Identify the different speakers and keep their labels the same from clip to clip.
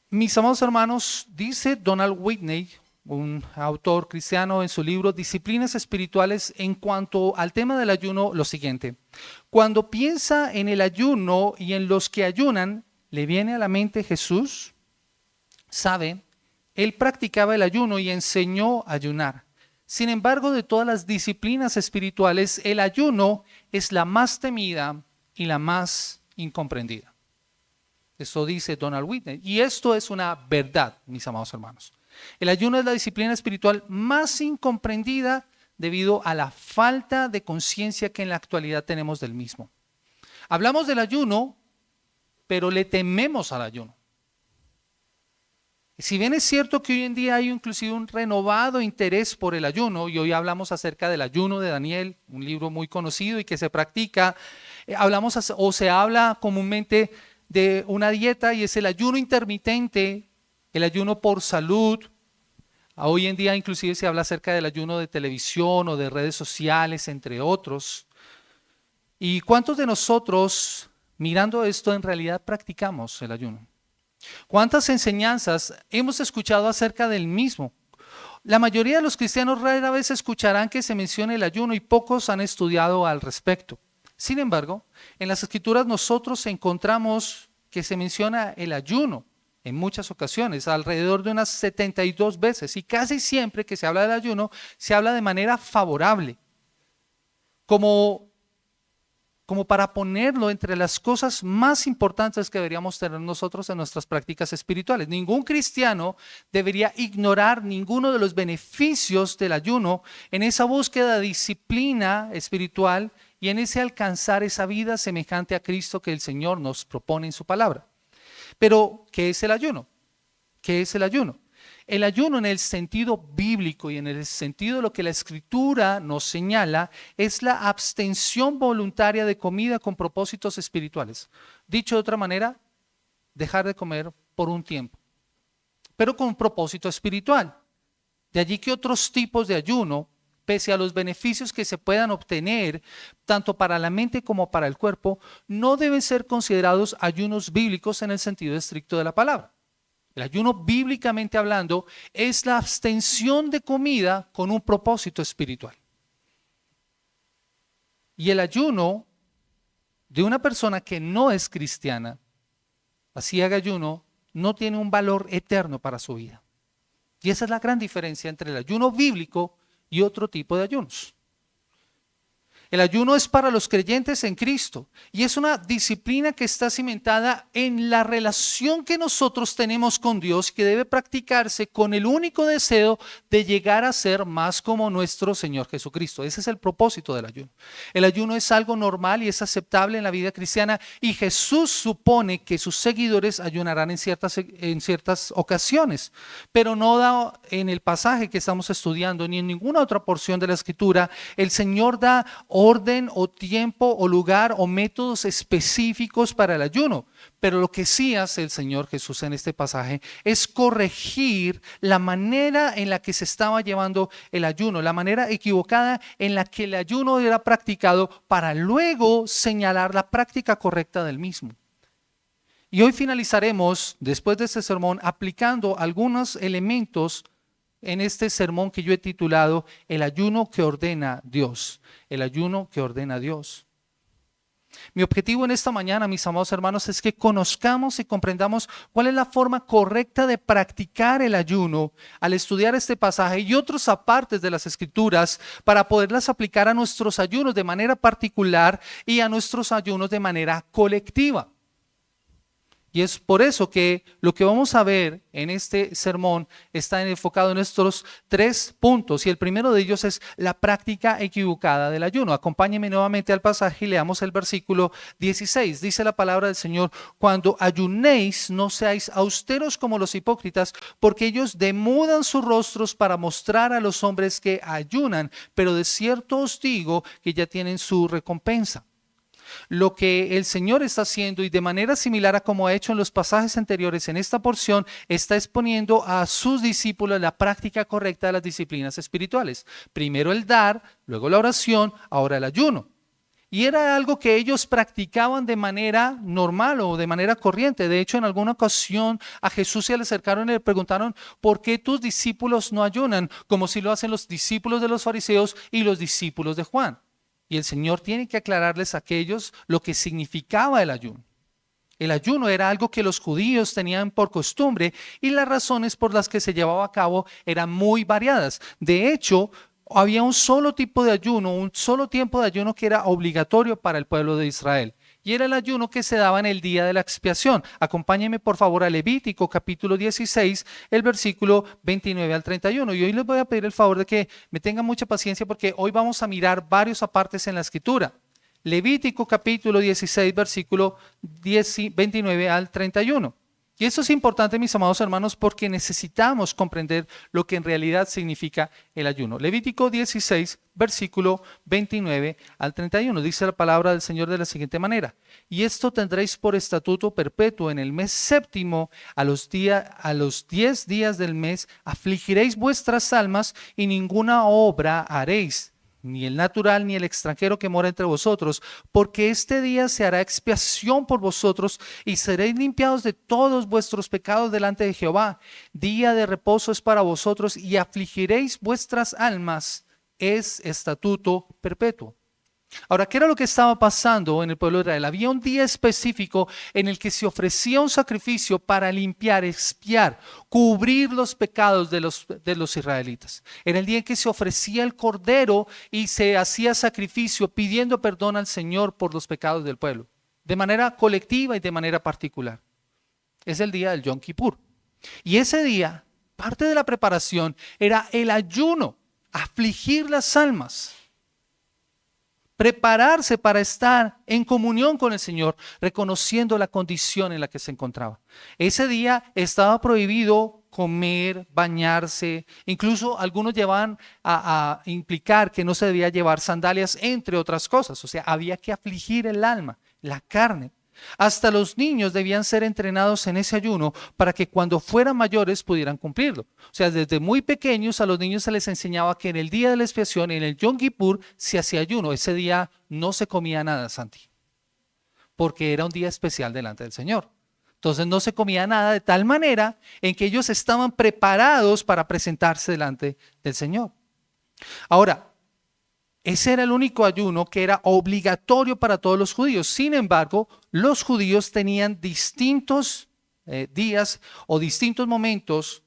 Speaker 1: Mis amados hermanos, dice Donald Whitney, un autor cristiano, en su libro Disciplinas Espirituales, en cuanto al tema del ayuno, lo siguiente: cuando piensa en el ayuno y en los que ayunan, le viene a la mente Jesús. Sabe, él practicaba el ayuno y enseñó a ayunar. Sin embargo, de todas las disciplinas espirituales, el ayuno es la más temida y la más incomprendida. Eso dice Donald Whitney. Y esto es una verdad, mis amados hermanos. El ayuno es la disciplina espiritual más incomprendida debido a la falta de conciencia que en la actualidad tenemos del mismo. Hablamos del ayuno, pero le tememos al ayuno. Si bien es cierto que hoy en día hay inclusive un renovado interés por el ayuno, y hoy hablamos acerca del ayuno de Daniel, un libro muy conocido y que se practica, hablamos o se habla comúnmente de una dieta, y es el ayuno intermitente, el ayuno por salud. Hoy en día inclusive se habla acerca del ayuno de televisión o de redes sociales, entre otros. ¿Y cuántos de nosotros, mirando esto, en realidad practicamos el ayuno? ¿Cuántas enseñanzas hemos escuchado acerca del mismo? La mayoría de los cristianos rara vez escucharán que se mencione el ayuno y pocos han estudiado al respecto. Sin embargo, en las Escrituras nosotros encontramos que se menciona el ayuno en muchas ocasiones, alrededor de unas 72 veces, y casi siempre que se habla del ayuno, se habla de manera favorable, como para ponerlo entre las cosas más importantes que deberíamos tener nosotros en nuestras prácticas espirituales. Ningún cristiano debería ignorar ninguno de los beneficios del ayuno en esa búsqueda de disciplina espiritual y en ese alcanzar esa vida semejante a Cristo que el Señor nos propone en su palabra. Pero, ¿qué es el ayuno? ¿Qué es el ayuno? El ayuno en el sentido bíblico y en el sentido de lo que la Escritura nos señala es la abstención voluntaria de comida con propósitos espirituales. Dicho de otra manera, dejar de comer por un tiempo, pero con propósito espiritual. De allí que otros tipos de ayuno, pese a los beneficios que se puedan obtener, tanto para la mente como para el cuerpo, no deben ser considerados ayunos bíblicos en el sentido estricto de la palabra. El ayuno, bíblicamente hablando, es la abstención de comida con un propósito espiritual. Y el ayuno de una persona que no es cristiana, así haga ayuno, no tiene un valor eterno para su vida. Y esa es la gran diferencia entre el ayuno bíblico y otro tipo de ayunos. El ayuno es para los creyentes en Cristo y es una disciplina que está cimentada en la relación que nosotros tenemos con Dios, que debe practicarse con el único deseo de llegar a ser más como nuestro Señor Jesucristo. Ese es el propósito del ayuno. El ayuno es algo normal y es aceptable en la vida cristiana, y Jesús supone que sus seguidores ayunarán en ciertas ocasiones, pero no da en el pasaje que estamos estudiando ni en ninguna otra porción de la Escritura. El Señor da orden o tiempo o lugar o métodos específicos para el ayuno, pero lo que sí hace el Señor Jesús en este pasaje es corregir la manera en la que se estaba llevando el ayuno, la manera equivocada en la que el ayuno era practicado, para luego señalar la práctica correcta del mismo. Y hoy finalizaremos, después de este sermón, aplicando algunos elementos en este sermón que yo he titulado El ayuno que ordena Dios. El ayuno que ordena Dios. Mi objetivo en esta mañana, mis amados hermanos, es que conozcamos y comprendamos cuál es la forma correcta de practicar el ayuno al estudiar este pasaje y otros apartes de las Escrituras, para poderlas aplicar a nuestros ayunos de manera particular y a nuestros ayunos de manera colectiva. Y es por eso que lo que vamos a ver en este sermón está enfocado en estos 3 puntos. Y el primero de ellos es la práctica equivocada del ayuno. Acompáñenme nuevamente al pasaje y leamos el versículo 16. Dice la palabra del Señor: cuando ayunéis, no seáis austeros como los hipócritas, porque ellos demudan sus rostros para mostrar a los hombres que ayunan, pero de cierto os digo que ya tienen su recompensa. Lo que el Señor está haciendo, y de manera similar a como ha hecho en los pasajes anteriores, en esta porción está exponiendo a sus discípulos la práctica correcta de las disciplinas espirituales. Primero el dar, luego la oración, ahora el ayuno. Y era algo que ellos practicaban de manera normal o de manera corriente. De hecho, en alguna ocasión a Jesús se le acercaron y le preguntaron, ¿por qué tus discípulos no ayunan? Como si lo hacen los discípulos de los fariseos y los discípulos de Juan. Y el Señor tiene que aclararles a aquellos lo que significaba el ayuno. El ayuno era algo que los judíos tenían por costumbre y las razones por las que se llevaba a cabo eran muy variadas. De hecho, había un solo tipo de ayuno, un solo tiempo de ayuno que era obligatorio para el pueblo de Israel. Y era el ayuno que se daba en el día de la expiación. Acompáñenme por favor a Levítico capítulo 16, el versículo 29 al 31. Y hoy les voy a pedir el favor de que me tengan mucha paciencia porque hoy vamos a mirar varios apartes en la escritura. Levítico capítulo 16, versículo 29 al 31. Y esto es importante, mis amados hermanos, porque necesitamos comprender lo que en realidad significa el ayuno. Levítico 16, versículo 29 al 31. Dice la palabra del Señor de la siguiente manera: y esto tendréis por estatuto perpetuo en el mes séptimo, a los 10 días del mes, afligiréis vuestras almas y ninguna obra haréis, ni el natural ni el extranjero que mora entre vosotros, porque este día se hará expiación por vosotros y seréis limpiados de todos vuestros pecados delante de Jehová. Día de reposo es para vosotros y afligiréis vuestras almas, es estatuto perpetuo. Ahora, ¿qué era lo que estaba pasando en el pueblo de Israel? Había un día específico en el que se ofrecía un sacrificio para limpiar, expiar, cubrir los pecados de los israelitas. Era el día en que se ofrecía el cordero y se hacía sacrificio pidiendo perdón al Señor por los pecados del pueblo, de manera colectiva y de manera particular. Es el día del Yom Kippur. Y ese día, parte de la preparación era el ayuno, afligir las almas. Prepararse para estar en comunión con el Señor, reconociendo la condición en la que se encontraba. Ese día estaba prohibido comer, bañarse, incluso algunos llevaban a implicar que no se debía llevar sandalias, entre otras cosas. O sea, había que afligir el alma, la carne. Hasta los niños debían ser entrenados en ese ayuno para que cuando fueran mayores pudieran cumplirlo. O sea, desde muy pequeños a los niños se les enseñaba que en el día de la expiación, en el Yom Kippur, se hacía ayuno. Ese día no se comía nada, Santi, porque era un día especial delante del Señor. Entonces no se comía nada, de tal manera en que ellos estaban preparados para presentarse delante del Señor. Ahora, ese era el único ayuno que era obligatorio para todos los judíos. Sin embargo, los judíos tenían distintos días o distintos momentos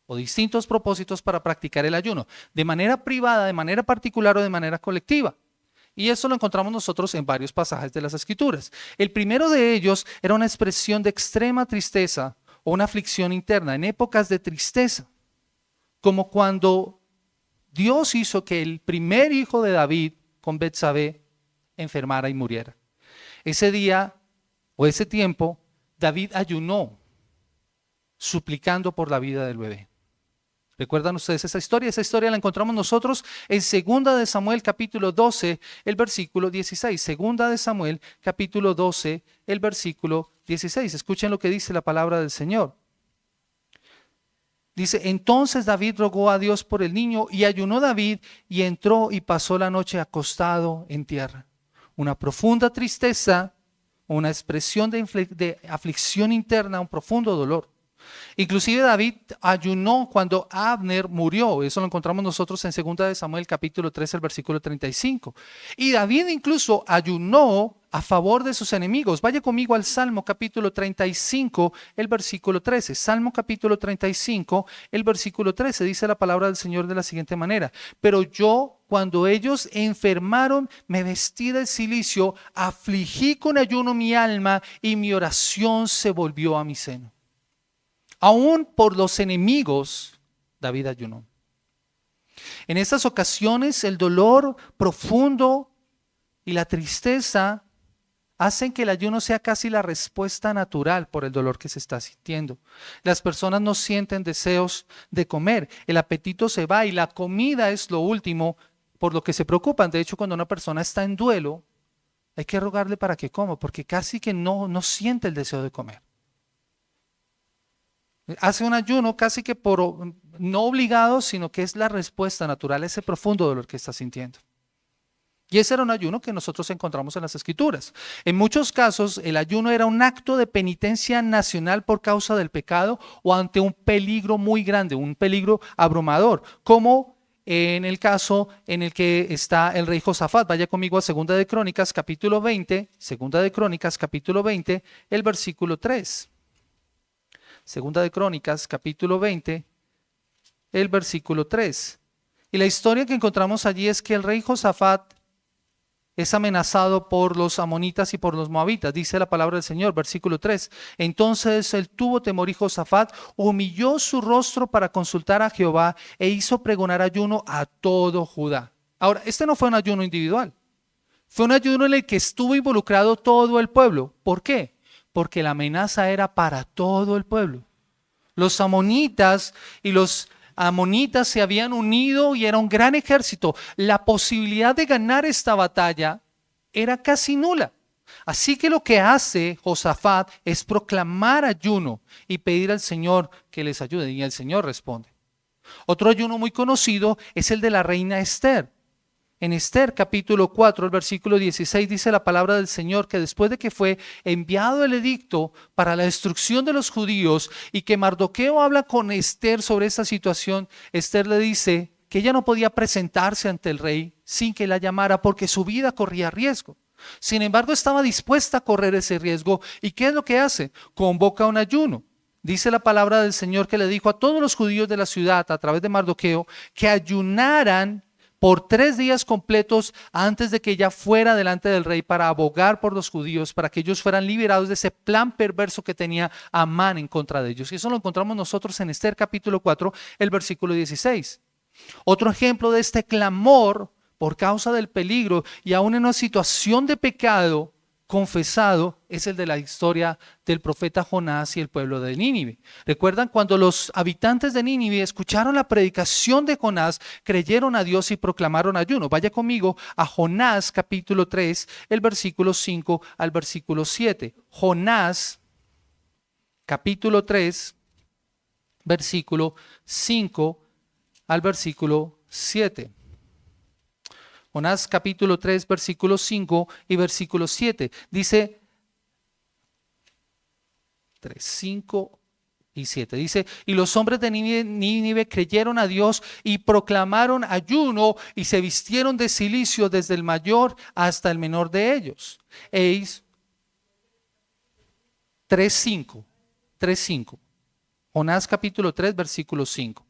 Speaker 1: o distintos propósitos para practicar el ayuno, de manera privada, de manera particular o de manera colectiva. Y eso lo encontramos nosotros en varios pasajes de las Escrituras. El primero de ellos era una expresión de extrema tristeza o una aflicción interna en épocas de tristeza, como cuando Dios hizo que el primer hijo de David con Betsabé enfermara y muriera. Ese día o ese tiempo, David ayunó suplicando por la vida del bebé. ¿Recuerdan ustedes esa historia? Esa historia la encontramos nosotros en 2 de Samuel capítulo 12, el versículo 16. 2 de Samuel capítulo 12, el versículo 16. Escuchen lo que dice la palabra del Señor. Dice: entonces David rogó a Dios por el niño y ayunó David y entró y pasó la noche acostado en tierra. Una profunda tristeza, una expresión de aflicción interna, un profundo dolor. Inclusive David ayunó cuando Abner murió. Eso lo encontramos nosotros en 2 de Samuel capítulo 13, el versículo 35. Y David incluso ayunó a favor de sus enemigos. Vaya conmigo al Salmo capítulo 35, el versículo 13. Salmo capítulo 35, el versículo 13. Dice la palabra del Señor de la siguiente manera: pero yo, cuando ellos enfermaron, me vestí de cilicio, afligí con ayuno mi alma y mi oración se volvió a mi seno. Aún por los enemigos, David ayunó. En estas ocasiones, el dolor profundo y la tristeza hacen que el ayuno sea casi la respuesta natural por el dolor que se está sintiendo. Las personas no sienten deseos de comer, el apetito se va y la comida es lo último por lo que se preocupan. De hecho, cuando una persona está en duelo, hay que rogarle para que coma, porque casi que no siente el deseo de comer. Hace un ayuno casi que no obligado, sino que es la respuesta natural a ese profundo dolor que está sintiendo. Y ese era un ayuno que nosotros encontramos en las Escrituras. En muchos casos, el ayuno era un acto de penitencia nacional por causa del pecado o ante un peligro muy grande, un peligro abrumador, como en el caso en el que está el rey Josafat. Vaya conmigo a Segunda de Crónicas, capítulo 20, Segunda de Crónicas, capítulo 20, el versículo 3. Segunda de Crónicas, capítulo 20, el versículo 3. Y la historia que encontramos allí es que el rey Josafat es amenazado por los amonitas y por los moabitas. Dice la palabra del Señor, versículo 3. Entonces él tuvo temor y Josafat humilló su rostro para consultar a Jehová e hizo pregonar ayuno a todo Judá. Ahora, este no fue un ayuno individual. Fue un ayuno en el que estuvo involucrado todo el pueblo. ¿Por qué? Porque la amenaza era para todo el pueblo. Los amonitas y los amonitas se habían unido y era un gran ejército. La posibilidad de ganar esta batalla era casi nula. Así que lo que hace Josafat es proclamar ayuno y pedir al Señor que les ayude, y el Señor responde. Otro ayuno muy conocido es el de la reina Esther. En Esther capítulo 4, el versículo 16 dice la palabra del Señor que después de que fue enviado el edicto para la destrucción de los judíos y que Mardoqueo habla con Esther sobre esta situación, Esther le dice que ella no podía presentarse ante el rey sin que la llamara porque su vida corría riesgo. Sin embargo, estaba dispuesta a correr ese riesgo. ¿Y qué es lo que hace? Convoca un ayuno. Dice la palabra del Señor que le dijo a todos los judíos de la ciudad a través de Mardoqueo que ayunaran por 3 días completos antes de que ella fuera delante del rey para abogar por los judíos, para que ellos fueran liberados de ese plan perverso que tenía Amán en contra de ellos. Y eso lo encontramos nosotros en Esther capítulo 4, el versículo 16. Otro ejemplo de este clamor por causa del peligro y aún en una situación de pecado confesado es el de la historia del profeta Jonás y el pueblo de Nínive. ¿Recuerdan cuando los habitantes de Nínive escucharon la predicación de Jonás, creyeron a Dios y proclamaron ayuno? Vaya conmigo a Jonás capítulo 3, el versículo 5 al versículo 7. Jonás capítulo 3, versículo 5 al versículo 7. Jonás capítulo 3, versículo 5 y versículo 7. Dice 3, 5 y 7. Dice, y los hombres de Nínive creyeron a Dios y proclamaron ayuno y se vistieron de cilicio desde el mayor hasta el menor de ellos. 3:5. Jonás capítulo 3, versículo 5.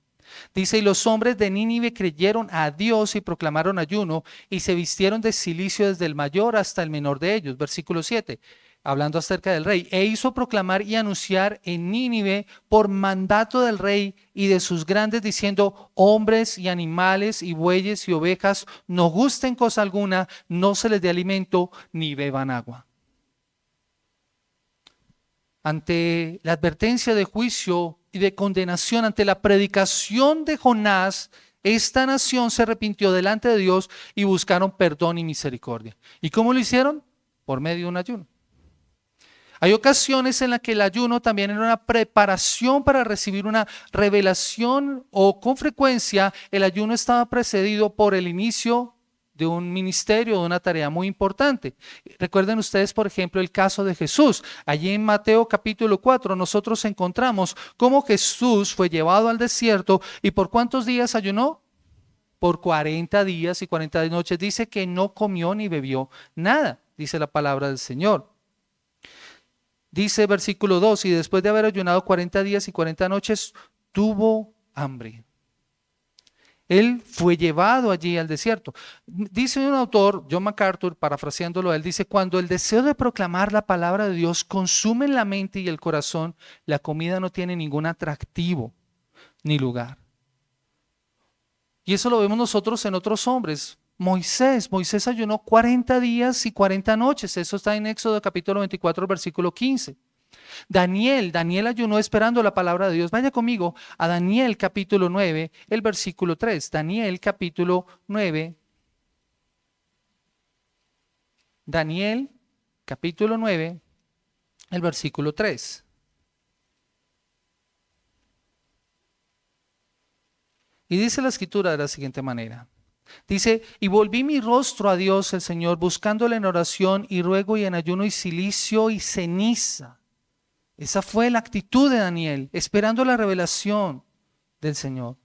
Speaker 1: Dice, y los hombres de Nínive creyeron a Dios y proclamaron ayuno y se vistieron de cilicio desde el mayor hasta el menor de ellos. Versículo 7, hablando acerca del rey, e hizo proclamar y anunciar en Nínive por mandato del rey y de sus grandes diciendo, hombres y animales y bueyes y ovejas no gusten cosa alguna, no se les dé alimento ni beban agua. Ante la advertencia de juicio y de condenación, ante la predicación de Jonás, esta nación se arrepintió delante de Dios y buscaron perdón y misericordia. ¿Y cómo lo hicieron? Por medio de un ayuno. Hay ocasiones en las que el ayuno también era una preparación para recibir una revelación, o con frecuencia el ayuno estaba precedido por el inicio de un ministerio, de una tarea muy importante. Recuerden ustedes, por ejemplo, el caso de Jesús. Allí en Mateo capítulo 4 nosotros encontramos cómo Jesús fue llevado al desierto y ¿por cuántos días ayunó? Por 40 días y 40 noches. Dice que no comió ni bebió nada, dice la palabra del Señor. Dice versículo 2, y después de haber ayunado 40 días y 40 noches, tuvo hambre. Él fue llevado allí al desierto. Dice un autor, John MacArthur, parafraseándolo, él dice, cuando el deseo de proclamar la palabra de Dios consume la mente y el corazón, la comida no tiene ningún atractivo ni lugar. Y eso lo vemos nosotros en otros hombres. Moisés ayunó 40 días y 40 noches. Eso está en Éxodo capítulo 24, versículo 15. Daniel ayunó esperando la palabra de Dios. Vaya conmigo a Daniel capítulo 9, el versículo 3. Daniel capítulo 9. Daniel capítulo 9, el versículo 3. Y dice la escritura de la siguiente manera. Dice, y volví mi rostro a Dios el Señor, buscándole en oración y ruego y en ayuno y cilicio y ceniza. Esa fue la actitud de Daniel, esperando la revelación del Señor.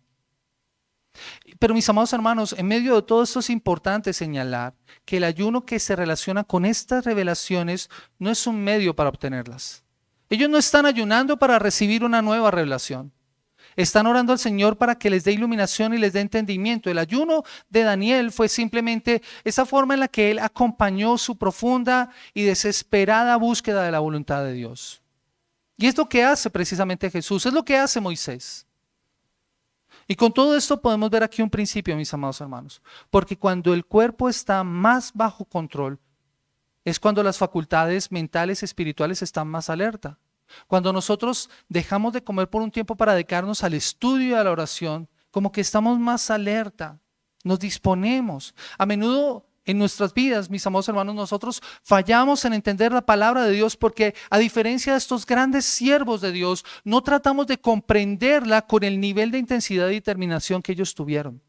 Speaker 1: Pero mis amados hermanos, en medio de todo esto es importante señalar que el ayuno que se relaciona con estas revelaciones no es un medio para obtenerlas. Ellos no están ayunando para recibir una nueva revelación. Están orando al Señor para que les dé iluminación y les dé entendimiento. El ayuno de Daniel fue simplemente esa forma en la que él acompañó su profunda y desesperada búsqueda de la voluntad de Dios. Y es lo que hace precisamente Jesús, es lo que hace Moisés. Y con todo esto podemos ver aquí un principio, mis amados hermanos, porque cuando el cuerpo está más bajo control, es cuando las facultades mentales y espirituales están más alerta. Cuando nosotros dejamos de comer por un tiempo para dedicarnos al estudio y a la oración, como que estamos más alerta, nos disponemos. A menudo en nuestras vidas, mis amados hermanos, nosotros fallamos en entender la palabra de Dios porque, a diferencia de estos grandes siervos de Dios, no tratamos de comprenderla con el nivel de intensidad y determinación que ellos tuvieron.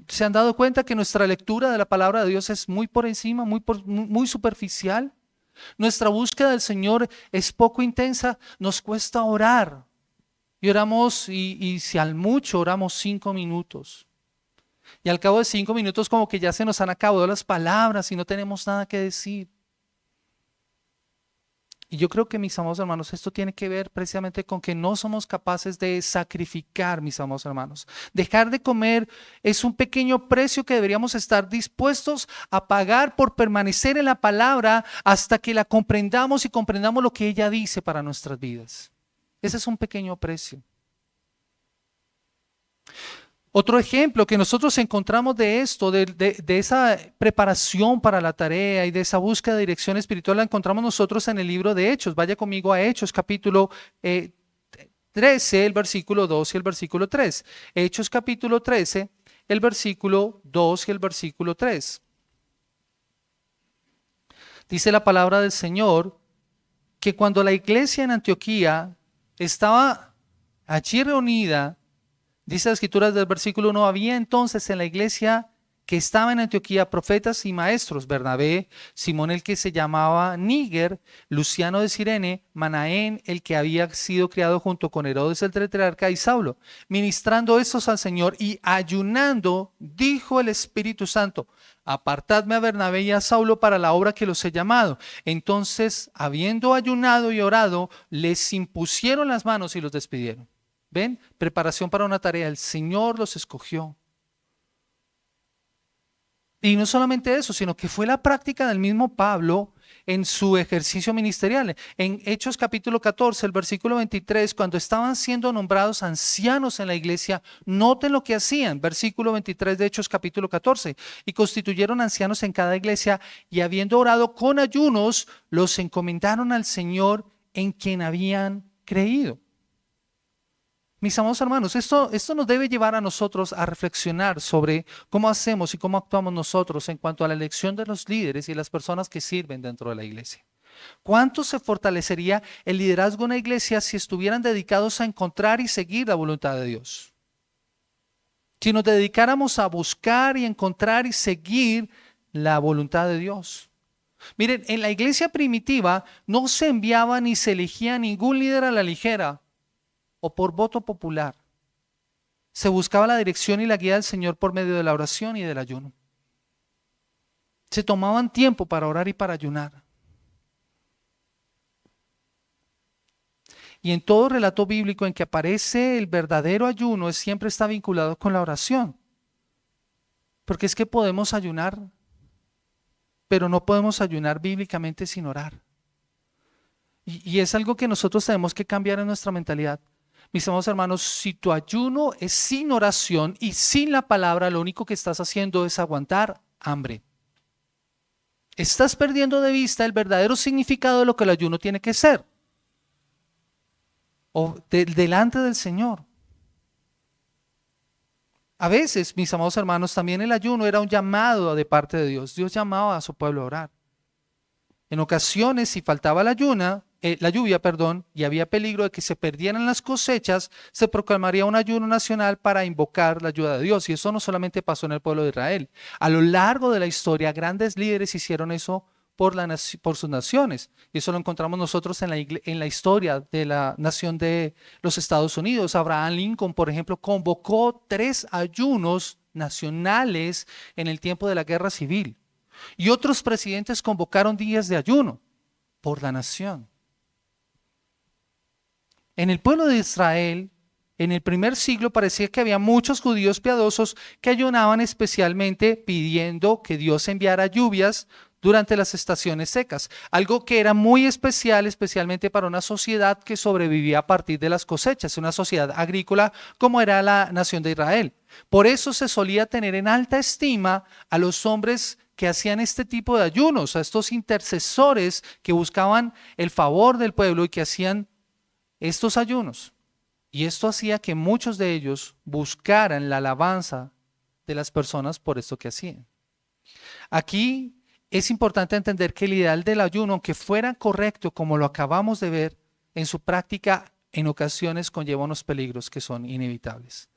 Speaker 1: ¿Se han dado cuenta que nuestra lectura de la palabra de Dios es muy por encima, muy superficial? Nuestra búsqueda del Señor es poco intensa, nos cuesta orar. Y oramos, y si al mucho oramos 5 minutos. Y al cabo de 5 minutos como que ya se nos han acabado las palabras y no tenemos nada que decir. Y yo creo que, mis amados hermanos, esto tiene que ver precisamente con que no somos capaces de sacrificar, mis amados hermanos. Dejar de comer es un pequeño precio que deberíamos estar dispuestos a pagar por permanecer en la palabra hasta que la comprendamos y comprendamos lo que ella dice para nuestras vidas. Ese es un pequeño precio. Otro ejemplo que nosotros encontramos de esto, de esa preparación para la tarea y de esa búsqueda de dirección espiritual, la encontramos nosotros en el libro de Hechos. Vaya conmigo a Hechos capítulo 13, el versículo 2 y el versículo 3. Hechos capítulo 13, el versículo 2 y el versículo 3. Dice la palabra del Señor que cuando la iglesia en Antioquía estaba allí reunida, dice la escritura del versículo 1, había entonces en la iglesia que estaba en Antioquía profetas y maestros, Bernabé, Simón el que se llamaba Níger, Luciano de Cirene, Manaén el que había sido criado junto con Herodes el tetrarca y Saulo. Ministrando estos al Señor y ayunando, dijo el Espíritu Santo, apartadme a Bernabé y a Saulo para la obra que los he llamado. Entonces, habiendo ayunado y orado, les impusieron las manos y los despidieron. ¿Ven? Preparación para una tarea. El Señor los escogió. Y no solamente eso, sino que fue la práctica del mismo Pablo en su ejercicio ministerial. En Hechos capítulo 14, el versículo 23, cuando estaban siendo nombrados ancianos en la iglesia, noten lo que hacían. Versículo 23 de Hechos capítulo 14. Y constituyeron ancianos en cada iglesia y habiendo orado con ayunos, los encomendaron al Señor en quien habían creído. Mis amados hermanos, esto nos debe llevar a nosotros a reflexionar sobre cómo hacemos y cómo actuamos nosotros en cuanto a la elección de los líderes y las personas que sirven dentro de la iglesia. ¿Cuánto se fortalecería el liderazgo de una iglesia si estuvieran dedicados a encontrar y seguir la voluntad de Dios? Si nos dedicáramos a buscar y encontrar y seguir la voluntad de Dios. Miren, en la iglesia primitiva no se enviaba ni se elegía ningún líder a la ligera o por voto popular. Se buscaba la dirección y la guía del Señor por medio de la oración y del ayuno. Se tomaban tiempo para orar y para ayunar. Y en todo relato bíblico en que aparece el verdadero ayuno, siempre está vinculado con la oración. Porque es que podemos ayunar, pero no podemos ayunar bíblicamente sin orar. Y es algo que nosotros tenemos que cambiar en nuestra mentalidad. Mis amados hermanos, si tu ayuno es sin oración y sin la palabra, lo único que estás haciendo es aguantar hambre. Estás perdiendo de vista el verdadero significado de lo que el ayuno tiene que ser. O delante del Señor. A veces, mis amados hermanos, también el ayuno era un llamado de parte de Dios. Dios llamaba a su pueblo a orar. En ocasiones, si faltaba el la lluvia, perdón, y había peligro de que se perdieran las cosechas, se proclamaría un ayuno nacional para invocar la ayuda de Dios. Y eso no solamente pasó en el pueblo de Israel. A lo largo de la historia, grandes líderes hicieron eso por sus naciones. Y eso lo encontramos nosotros en la historia de la nación de los Estados Unidos. Abraham Lincoln, por ejemplo, convocó 3 ayunos nacionales en el tiempo de la Guerra Civil. Y otros presidentes convocaron días de ayuno por la nación. En el pueblo de Israel, en el primer siglo, parecía que había muchos judíos piadosos que ayunaban especialmente pidiendo que Dios enviara lluvias durante las estaciones secas, algo que era muy especial, especialmente para una sociedad que sobrevivía a partir de las cosechas, una sociedad agrícola como era la nación de Israel. Por eso se solía tener en alta estima a los hombres que hacían este tipo de ayunos, a estos intercesores que buscaban el favor del pueblo y que hacían estos ayunos. Y esto hacía que muchos de ellos buscaran la alabanza de las personas por esto que hacían. Aquí es importante entender que el ideal del ayuno, aunque fuera correcto como lo acabamos de ver, en su práctica en ocasiones conlleva unos peligros que son inevitables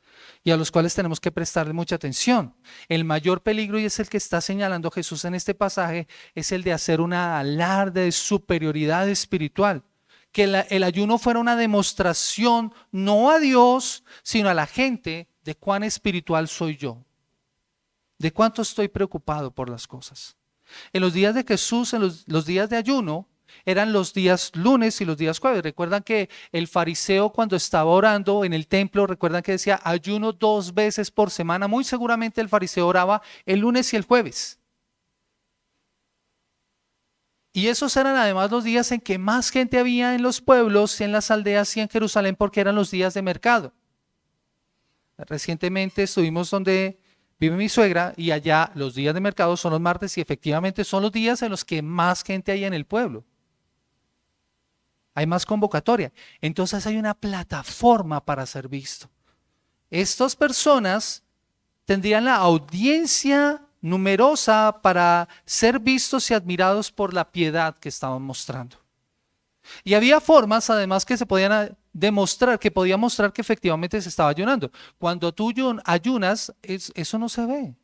Speaker 1: y a los cuales tenemos que prestarle mucha atención. El mayor peligro, y es el que está señalando Jesús en este pasaje, es el de hacer una alarde de superioridad espiritual. Que el ayuno fuera una demostración no a Dios, sino a la gente de cuán espiritual soy yo, de cuánto estoy preocupado por las cosas. En los días de Jesús, en los días de ayuno, eran los días lunes y los días jueves. Recuerdan que el fariseo, cuando estaba orando en el templo, recuerdan que decía ayuno 2 veces por semana. Muy seguramente el fariseo oraba el lunes y el jueves. Y esos eran además los días en que más gente había en los pueblos, en las aldeas y en Jerusalén, porque eran los días de mercado. Recientemente estuvimos donde vive mi suegra y allá los días de mercado son los martes y efectivamente son los días en los que más gente hay en el pueblo. Hay más convocatoria. Entonces hay una plataforma para ser visto. Estas personas tendrían la audiencia numerosa para ser vistos y admirados por la piedad que estaban mostrando. Y había formas además que se podían demostrar, que podía mostrar que efectivamente se estaba ayunando. Cuando tú ayunas, eso no se ve.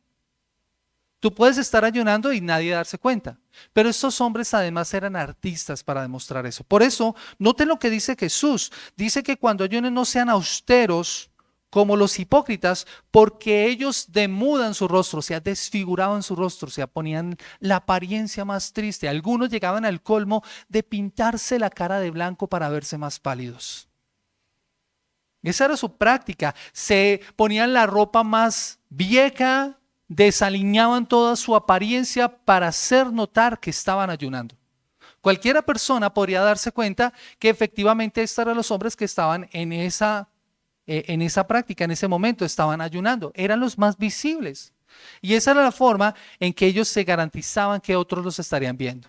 Speaker 1: Tú puedes estar ayunando y nadie darse cuenta. Pero estos hombres además eran artistas para demostrar eso. Por eso, noten lo que dice Jesús. Dice que cuando ayunen no sean austeros como los hipócritas, porque ellos demudan su rostro, o sea, desfiguraban su rostro, o sea, ponían la apariencia más triste. Algunos llegaban al colmo de pintarse la cara de blanco para verse más pálidos. Esa era su práctica. Se ponían la ropa más vieja, desaliñaban toda su apariencia para hacer notar que estaban ayunando. Cualquiera persona podría darse cuenta que efectivamente estos eran los hombres que estaban en esa práctica, en ese momento estaban ayunando, eran los más visibles. Y esa era la forma en que ellos se garantizaban que otros los estarían viendo.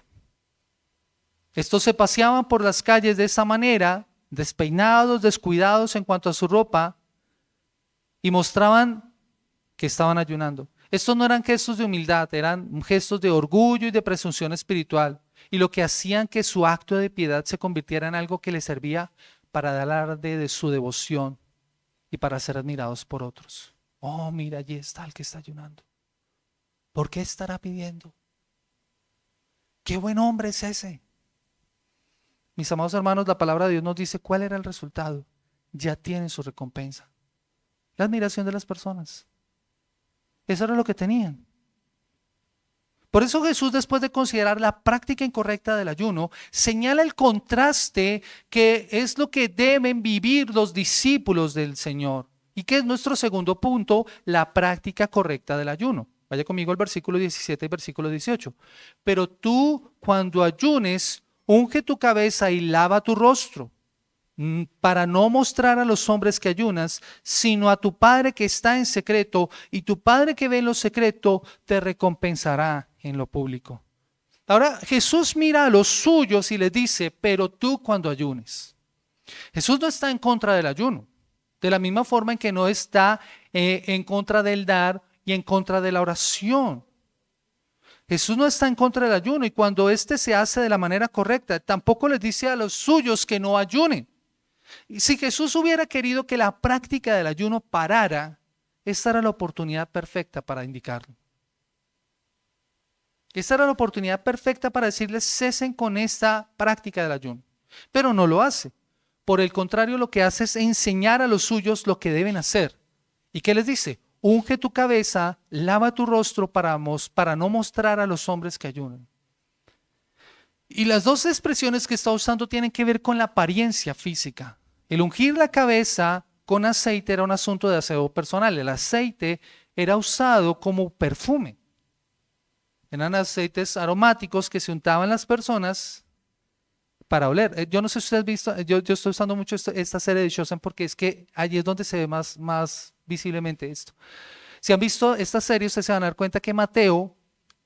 Speaker 1: Estos se paseaban por las calles de esa manera, despeinados, descuidados en cuanto a su ropa, y mostraban que estaban ayunando. Estos no eran gestos de humildad, eran gestos de orgullo y de presunción espiritual, y lo que hacían que su acto de piedad se convirtiera en algo que les servía para dar alarde de su devoción y para ser admirados por otros. Oh, mira, allí está el que está ayunando. ¿Por qué estará pidiendo? ¡Qué buen hombre es ese! Mis amados hermanos, la palabra de Dios nos dice cuál era el resultado. Ya tienen su recompensa. La admiración de las personas. Eso era lo que tenían. Por eso Jesús, después de considerar la práctica incorrecta del ayuno, señala el contraste que es lo que deben vivir los discípulos del Señor. Y que es nuestro segundo punto, la práctica correcta del ayuno. Vaya conmigo al versículo 17 y versículo 18. Pero tú, cuando ayunes, unge tu cabeza y lava tu rostro, para no mostrar a los hombres que ayunas, sino a tu Padre que está en secreto, y tu Padre que ve en lo secreto te recompensará en lo público. Ahora Jesús mira a los suyos y les dice, pero tú cuando ayunes. Jesús no está en contra del ayuno, de la misma forma en que no está en contra del dar y en contra de la oración. Jesús no está en contra del ayuno y cuando éste se hace de la manera correcta, tampoco les dice a los suyos que no ayunen. Y si Jesús hubiera querido que la práctica del ayuno parara, esta era la oportunidad perfecta para indicarlo. Esta era la oportunidad perfecta para decirles cesen con esta práctica del ayuno. Pero no lo hace. Por el contrario, lo que hace es enseñar a los suyos lo que deben hacer. ¿Y qué les dice? Unge tu cabeza, lava tu rostro para no mostrar a los hombres que ayunan. Y las dos expresiones que está usando tienen que ver con la apariencia física. El ungir la cabeza con aceite era un asunto de aseo personal. El aceite era usado como perfume. Eran aceites aromáticos que se untaban las personas para oler. Yo no sé si ustedes han visto, yo estoy usando mucho esta serie de Chosen porque es que allí es donde se ve más visiblemente esto. Si han visto esta serie, ustedes se van a dar cuenta que Mateo,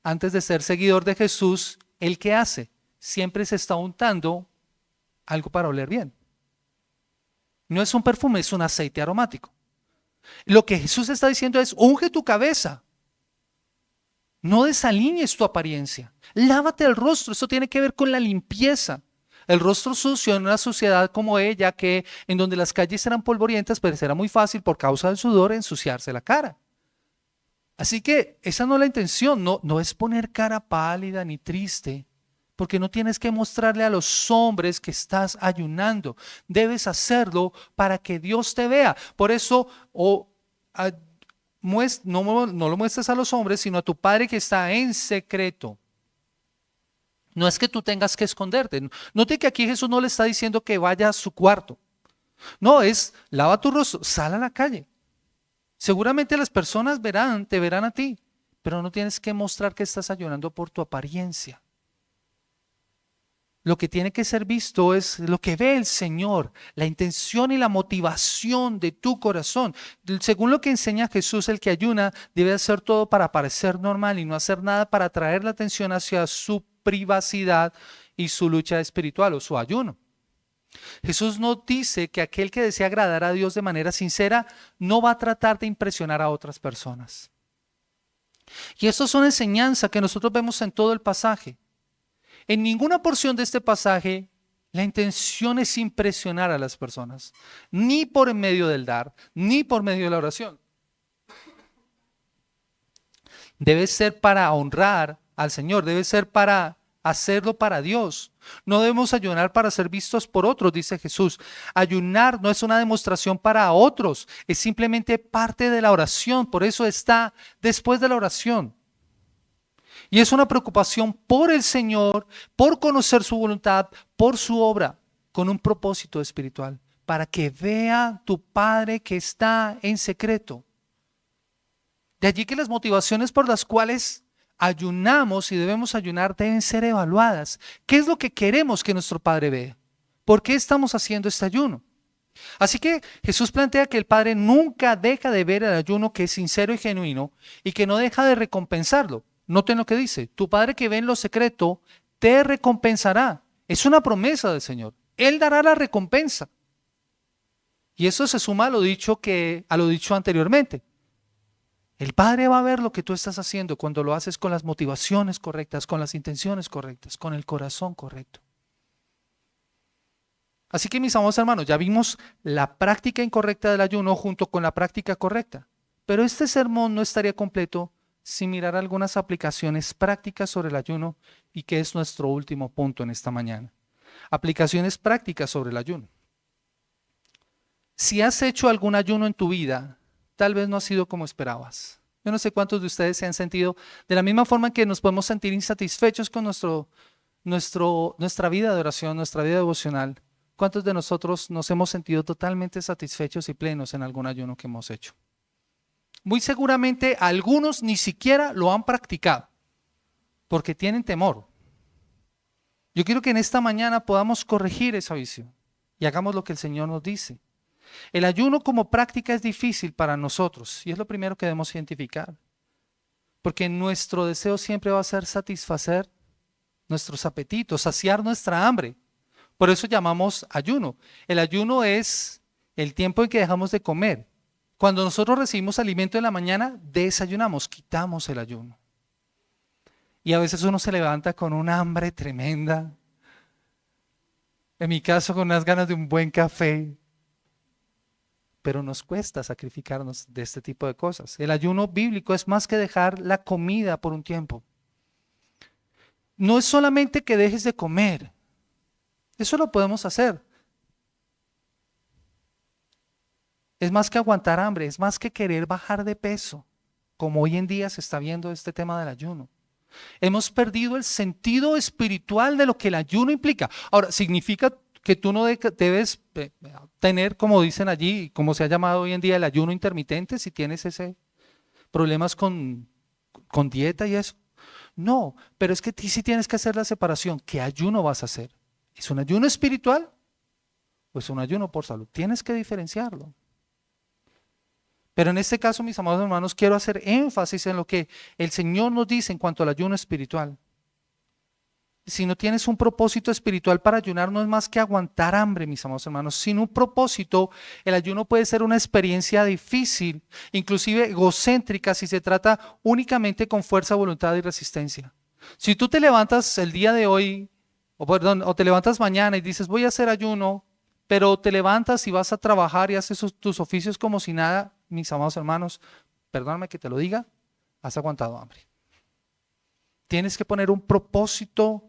Speaker 1: antes de ser seguidor de Jesús, ¿él qué hace? Siempre se está untando algo para oler bien. No es un perfume, es un aceite aromático. Lo que Jesús está diciendo es, unge tu cabeza. No desalinees tu apariencia. Lávate el rostro, eso tiene que ver con la limpieza. El rostro sucio en una sociedad como ella, en donde las calles eran polvorientas, pues era muy fácil por causa del sudor ensuciarse la cara. Así que esa no es la intención, no es poner cara pálida ni triste, porque no tienes que mostrarle a los hombres que estás ayunando. Debes hacerlo para que Dios te vea. Por eso, no lo muestres a los hombres, sino a tu Padre que está en secreto. No es que tú tengas que esconderte. Note que aquí Jesús no le está diciendo que vaya a su cuarto. No, es lava tu rostro, sal a la calle. Seguramente las personas te verán a ti, pero no tienes que mostrar que estás ayunando por tu apariencia. Lo que tiene que ser visto es lo que ve el Señor, la intención y la motivación de tu corazón. Según lo que enseña Jesús, el que ayuna debe hacer todo para parecer normal y no hacer nada para atraer la atención hacia su privacidad y su lucha espiritual o su ayuno. Jesús nos dice que aquel que desea agradar a Dios de manera sincera no va a tratar de impresionar a otras personas. Y esto es una enseñanza que nosotros vemos en todo el pasaje. En ninguna porción de este pasaje la intención es impresionar a las personas, ni por medio del dar, ni por medio de la oración. Debe ser para honrar al Señor, debe ser para hacerlo para Dios. No debemos ayunar para ser vistos por otros, dice Jesús. Ayunar no es una demostración para otros, es simplemente parte de la oración, por eso está después de la oración. Y es una preocupación por el Señor, por conocer su voluntad, por su obra, con un propósito espiritual, para que vea tu Padre que está en secreto. De allí que las motivaciones por las cuales ayunamos y debemos ayunar deben ser evaluadas. ¿Qué es lo que queremos que nuestro Padre vea? ¿Por qué estamos haciendo este ayuno? Así que Jesús plantea que el Padre nunca deja de ver el ayuno que es sincero y genuino y que no deja de recompensarlo. Noten lo que dice, tu Padre que ve en lo secreto te recompensará. Es una promesa del Señor. Él dará la recompensa. Y eso se suma a lo dicho anteriormente. El Padre va a ver lo que tú estás haciendo cuando lo haces con las motivaciones correctas, con las intenciones correctas, con el corazón correcto. Así que mis amados hermanos, ya vimos la práctica incorrecta del ayuno junto con la práctica correcta. Pero este sermón no estaría completo sin mirar algunas aplicaciones prácticas sobre el ayuno y que es nuestro último punto en esta mañana. Aplicaciones prácticas sobre el ayuno. Si has hecho algún ayuno en tu vida, tal vez no ha sido como esperabas. Yo no sé cuántos de ustedes se han sentido de la misma forma que nos podemos sentir insatisfechos con nuestra vida de oración, nuestra vida devocional. ¿Cuántos de nosotros nos hemos sentido totalmente satisfechos y plenos en algún ayuno que hemos hecho? Muy seguramente algunos ni siquiera lo han practicado porque tienen temor. Yo quiero que en esta mañana podamos corregir esa visión y hagamos lo que el Señor nos dice. El ayuno como práctica es difícil para nosotros y es lo primero que debemos identificar. Porque nuestro deseo siempre va a ser satisfacer nuestros apetitos, saciar nuestra hambre. Por eso llamamos ayuno. El ayuno es el tiempo en que dejamos de comer. Cuando nosotros recibimos alimento en la mañana, desayunamos, quitamos el ayuno. Y a veces uno se levanta con un hambre tremenda. En mi caso, con unas ganas de un buen café. Pero nos cuesta sacrificarnos de este tipo de cosas. El ayuno bíblico es más que dejar la comida por un tiempo. No es solamente que dejes de comer. Eso lo podemos hacer. Es más que aguantar hambre, es más que querer bajar de peso, como hoy en día se está viendo este tema del ayuno. Hemos perdido el sentido espiritual de lo que el ayuno implica. Ahora, ¿significa que tú no debes tener, como dicen allí, como se ha llamado hoy en día, el ayuno intermitente, si tienes ese problemas con dieta y eso? No, pero es que sí tienes que hacer la separación. ¿Qué ayuno vas a hacer? ¿Es un ayuno espiritual o es un ayuno por salud? Tienes que diferenciarlo. Pero en este caso, mis amados hermanos, quiero hacer énfasis en lo que el Señor nos dice en cuanto al ayuno espiritual. Si no tienes un propósito espiritual para ayunar, no es más que aguantar hambre, mis amados hermanos. Sin un propósito, el ayuno puede ser una experiencia difícil, inclusive egocéntrica, si se trata únicamente con fuerza, voluntad y resistencia. Si tú te levantas el día de hoy, o te levantas mañana y dices, voy a hacer ayuno, pero te levantas y vas a trabajar y haces tus oficios como si nada, mis amados hermanos, perdóname que te lo diga, has aguantado hambre. Tienes que poner un propósito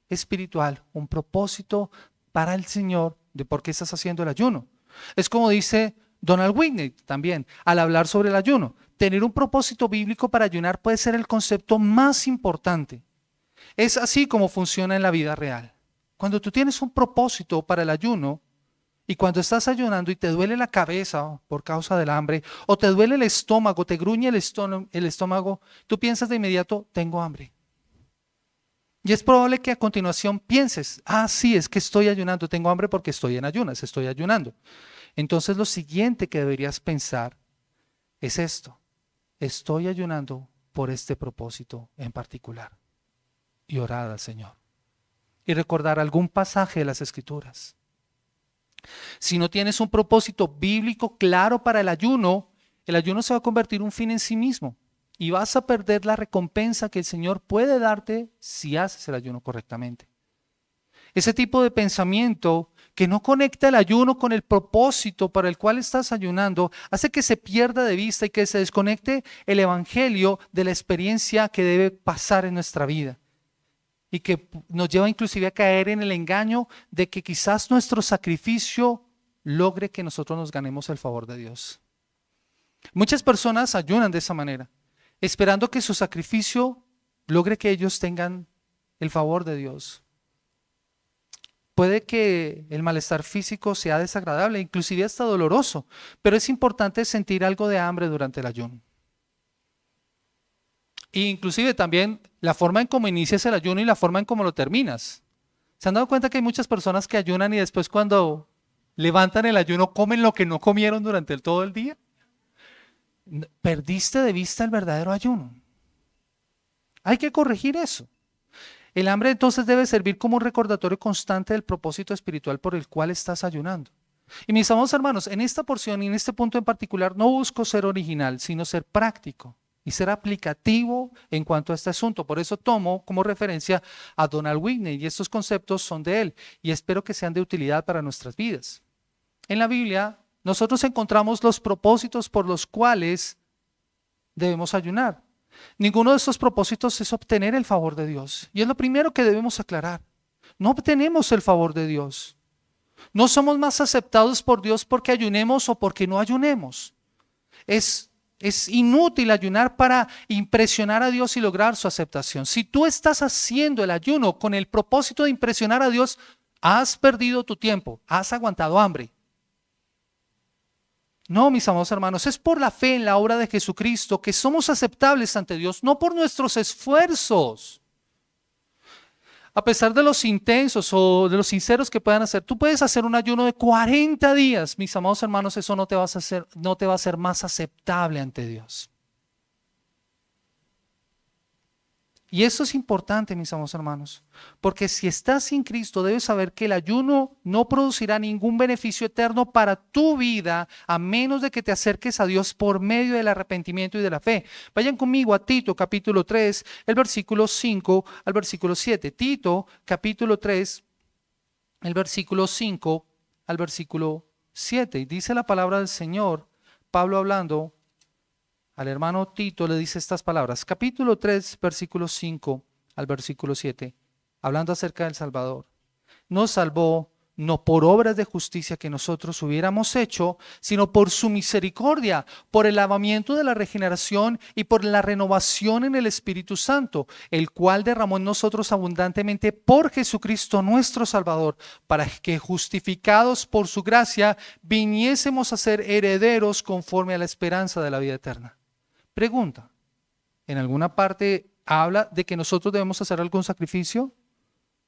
Speaker 1: espiritual, un propósito para el Señor de por qué estás haciendo el ayuno. Es como dice Donald Whitney también al hablar sobre el ayuno. Tener un propósito bíblico para ayunar puede ser el concepto más importante. Es así como funciona en la vida real. Cuando tú tienes un propósito para el ayuno y cuando estás ayunando y te duele la cabeza por causa del hambre o te duele el estómago, te gruñe el estómago, tú piensas de inmediato, tengo hambre. Y es probable que a continuación pienses, sí, es que estoy ayunando, tengo hambre porque estoy en ayunas, estoy ayunando. Entonces lo siguiente que deberías pensar es esto, estoy ayunando por este propósito en particular. Y orar al Señor. Y recordar algún pasaje de las Escrituras. Si no tienes un propósito bíblico claro para el ayuno se va a convertir en un fin en sí mismo. Y vas a perder la recompensa que el Señor puede darte si haces el ayuno correctamente. Ese tipo de pensamiento que no conecta el ayuno con el propósito para el cual estás ayunando, hace que se pierda de vista y que se desconecte el evangelio de la experiencia que debe pasar en nuestra vida. Y que nos lleva inclusive a caer en el engaño de que quizás nuestro sacrificio logre que nosotros nos ganemos el favor de Dios. Muchas personas ayunan de esa manera, esperando que su sacrificio logre que ellos tengan el favor de Dios. Puede que el malestar físico sea desagradable, inclusive hasta doloroso, pero es importante sentir algo de hambre durante el ayuno. E inclusive también la forma en cómo inicias el ayuno y la forma en cómo lo terminas. ¿Se han dado cuenta que hay muchas personas que ayunan y después cuando levantan el ayuno comen lo que no comieron durante todo el día? Perdiste de vista el verdadero ayuno. Hay que corregir eso. El hambre entonces debe servir como un recordatorio constante del propósito espiritual por el cual estás ayunando. Y mis amados hermanos, en esta porción y en este punto en particular no busco ser original, sino ser práctico y ser aplicativo en cuanto a este asunto. Por eso tomo como referencia a Donald Whitney y estos conceptos son de él y espero que sean de utilidad para nuestras vidas. En la Biblia nosotros encontramos los propósitos por los cuales debemos ayunar. Ninguno de estos propósitos es obtener el favor de Dios. Y es lo primero que debemos aclarar. No obtenemos el favor de Dios. No somos más aceptados por Dios porque ayunemos o porque no ayunemos. Es inútil ayunar para impresionar a Dios y lograr su aceptación. Si tú estás haciendo el ayuno con el propósito de impresionar a Dios, has perdido tu tiempo, has aguantado hambre. No, mis amados hermanos, es por la fe en la obra de Jesucristo que somos aceptables ante Dios, no por nuestros esfuerzos. A pesar de los intensos o de los sinceros que puedan hacer, tú puedes hacer un ayuno de 40 días, mis amados hermanos, eso no te va a hacer más aceptable ante Dios. Y eso es importante, mis amados hermanos, porque si estás sin Cristo, debes saber que el ayuno no producirá ningún beneficio eterno para tu vida, a menos de que te acerques a Dios por medio del arrepentimiento y de la fe. Vayan conmigo a Tito, capítulo 3, el versículo 5 al versículo 7. Tito, capítulo 3, el versículo 5 al versículo 7. Y dice la palabra del Señor, Pablo hablando al hermano Tito le dice estas palabras, capítulo 3, versículo 5 al versículo 7, hablando acerca del Salvador. Nos salvó no por obras de justicia que nosotros hubiéramos hecho, sino por su misericordia, por el lavamiento de la regeneración y por la renovación en el Espíritu Santo, el cual derramó en nosotros abundantemente por Jesucristo nuestro Salvador, para que justificados por su gracia viniésemos a ser herederos conforme a la esperanza de la vida eterna. Pregunta, ¿en alguna parte habla de que nosotros debemos hacer algún sacrificio?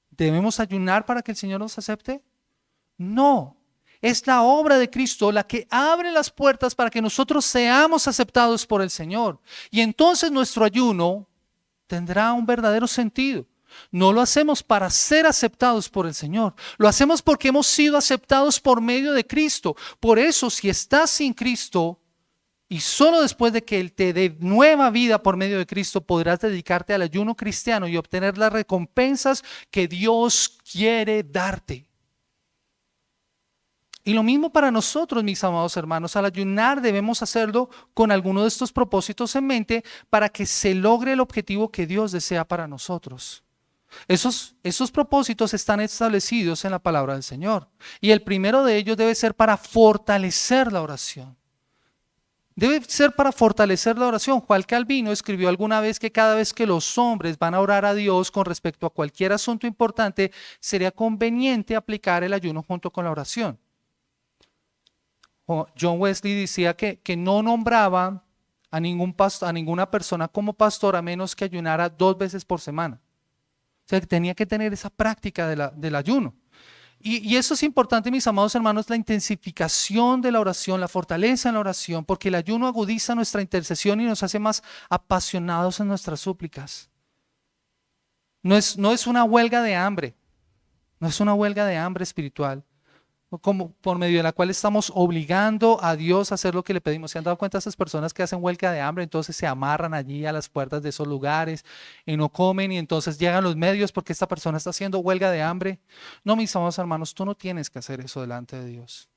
Speaker 1: ¿Debemos ayunar para que el Señor nos acepte? No, es la obra de Cristo la que abre las puertas para que nosotros seamos aceptados por el Señor. Y entonces nuestro ayuno tendrá un verdadero sentido. No lo hacemos para ser aceptados por el Señor, lo hacemos porque hemos sido aceptados por medio de Cristo. Por eso, si estás sin Cristo, y solo después de que Él te dé nueva vida por medio de Cristo podrás dedicarte al ayuno cristiano y obtener las recompensas que Dios quiere darte. Y lo mismo para nosotros, mis amados hermanos, al ayunar debemos hacerlo con alguno de estos propósitos en mente para que se logre el objetivo que Dios desea para nosotros. Esos propósitos están establecidos en la palabra del Señor. Y el primero de ellos debe ser para fortalecer la oración. Debe ser para fortalecer la oración. Juan Calvino escribió alguna vez que cada vez que los hombres van a orar a Dios con respecto a cualquier asunto importante, sería conveniente aplicar el ayuno junto con la oración. John Wesley decía que no nombraba a ninguna persona como pastor a menos que ayunara 2 veces por semana. O sea, que tenía que tener esa práctica del ayuno. Y eso es importante, mis amados hermanos, la intensificación de la oración, la fortaleza en la oración, porque el ayuno agudiza nuestra intercesión y nos hace más apasionados en nuestras súplicas. No es una huelga de hambre, no es una huelga de hambre espiritual, como por medio de la cual estamos obligando a Dios a hacer lo que le pedimos. ¿Se han dado cuenta de esas personas que hacen huelga de hambre? Entonces se amarran allí a las puertas de esos lugares y no comen, y entonces llegan los medios porque esta persona está haciendo huelga de hambre. No, mis amados hermanos, tú no tienes que hacer eso delante de Dios.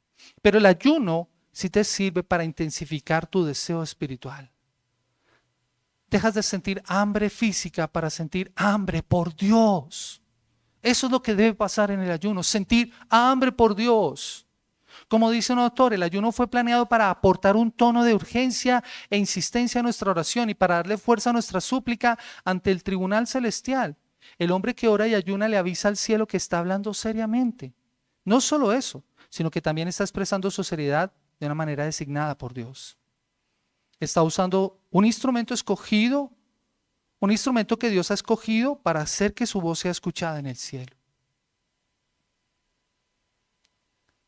Speaker 1: Pero el ayuno sí te sirve para intensificar tu deseo espiritual. Dejas de sentir hambre física para sentir hambre por Dios. Eso es lo que debe pasar en el ayuno, sentir hambre por Dios. Como dice un autor, el ayuno fue planeado para aportar un tono de urgencia e insistencia a nuestra oración y para darle fuerza a nuestra súplica ante el tribunal celestial. El hombre que ora y ayuna le avisa al cielo que está hablando seriamente. No solo eso, sino que también está expresando su seriedad de una manera designada por Dios. Está usando un instrumento escogido, un instrumento que Dios ha escogido para hacer que su voz sea escuchada en el cielo.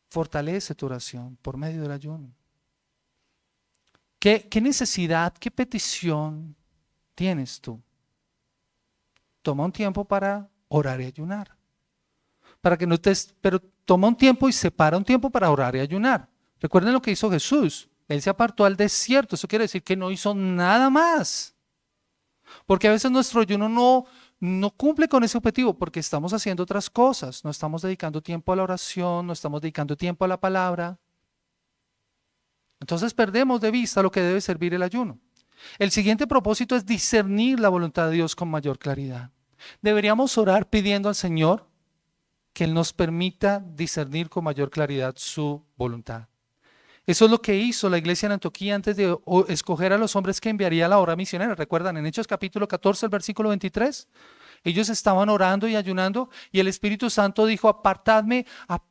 Speaker 1: Fortalece tu oración por medio del ayuno. ¿Qué necesidad, qué petición tienes tú? Toma un tiempo para orar y ayunar. Pero toma un tiempo y separa un tiempo para orar y ayunar. Recuerden lo que hizo Jesús. Él se apartó al desierto. Eso quiere decir que no hizo nada más. Porque a veces nuestro ayuno no cumple con ese objetivo porque estamos haciendo otras cosas. No estamos dedicando tiempo a la oración, no estamos dedicando tiempo a la palabra. Entonces perdemos de vista lo que debe servir el ayuno. El siguiente propósito es discernir la voluntad de Dios con mayor claridad. Deberíamos orar pidiendo al Señor que Él nos permita discernir con mayor claridad su voluntad. Eso es lo que hizo la iglesia en Antioquía antes de escoger a los hombres que enviaría a la obra misionera. ¿Recuerdan? En Hechos capítulo 14, el versículo 23. Ellos estaban orando y ayunando y el Espíritu Santo dijo: apartadme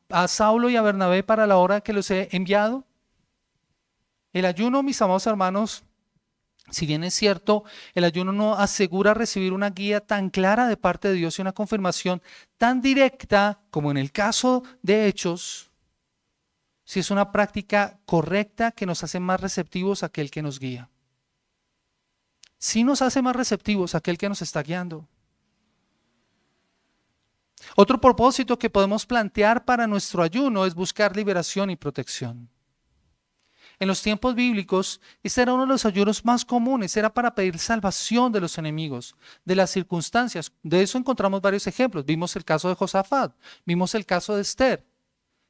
Speaker 1: a Saulo y a Bernabé para la hora que los he enviado. El ayuno, mis amados hermanos, si bien es cierto, el ayuno no asegura recibir una guía tan clara de parte de Dios y una confirmación tan directa como en el caso de Hechos. Si es una práctica correcta que nos hace más receptivos a aquel que nos guía. sí nos hace más receptivos a aquel que nos está guiando. Otro propósito que podemos plantear para nuestro ayuno es buscar liberación y protección. En los tiempos bíblicos, este era uno de los ayunos más comunes, era para pedir salvación de los enemigos, de las circunstancias. De eso encontramos varios ejemplos. Vimos el caso de Josafat, vimos el caso de Esther.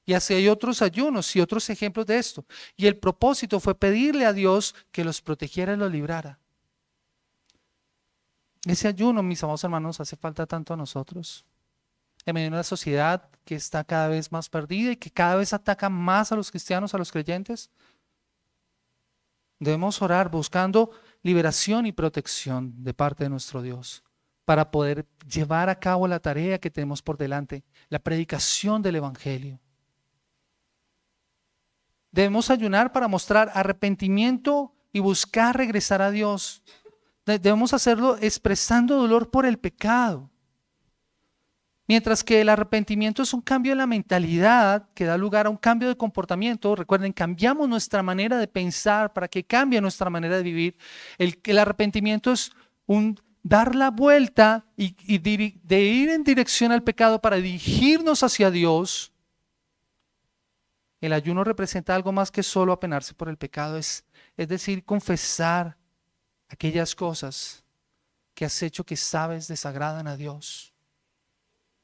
Speaker 1: Y así hay otros ayunos y otros ejemplos de esto. Y el propósito fue pedirle a Dios que los protegiera y los librara. Ese ayuno, mis amados hermanos, hace falta tanto a nosotros. En medio de una sociedad que está cada vez más perdida y que cada vez ataca más a los cristianos, a los creyentes. Debemos orar buscando liberación y protección de parte de nuestro Dios para poder llevar a cabo la tarea que tenemos por delante, la predicación del Evangelio. Debemos ayunar para mostrar arrepentimiento y buscar regresar a Dios. Debemos hacerlo expresando dolor por el pecado. Mientras que el arrepentimiento es un cambio en la mentalidad que da lugar a un cambio de comportamiento. Recuerden, cambiamos nuestra manera de pensar para que cambie nuestra manera de vivir. El arrepentimiento es un dar la vuelta y de ir en dirección al pecado para dirigirnos hacia Dios. El ayuno representa algo más que solo apenarse por el pecado. Es decir, confesar aquellas cosas que has hecho que sabes desagradan a Dios.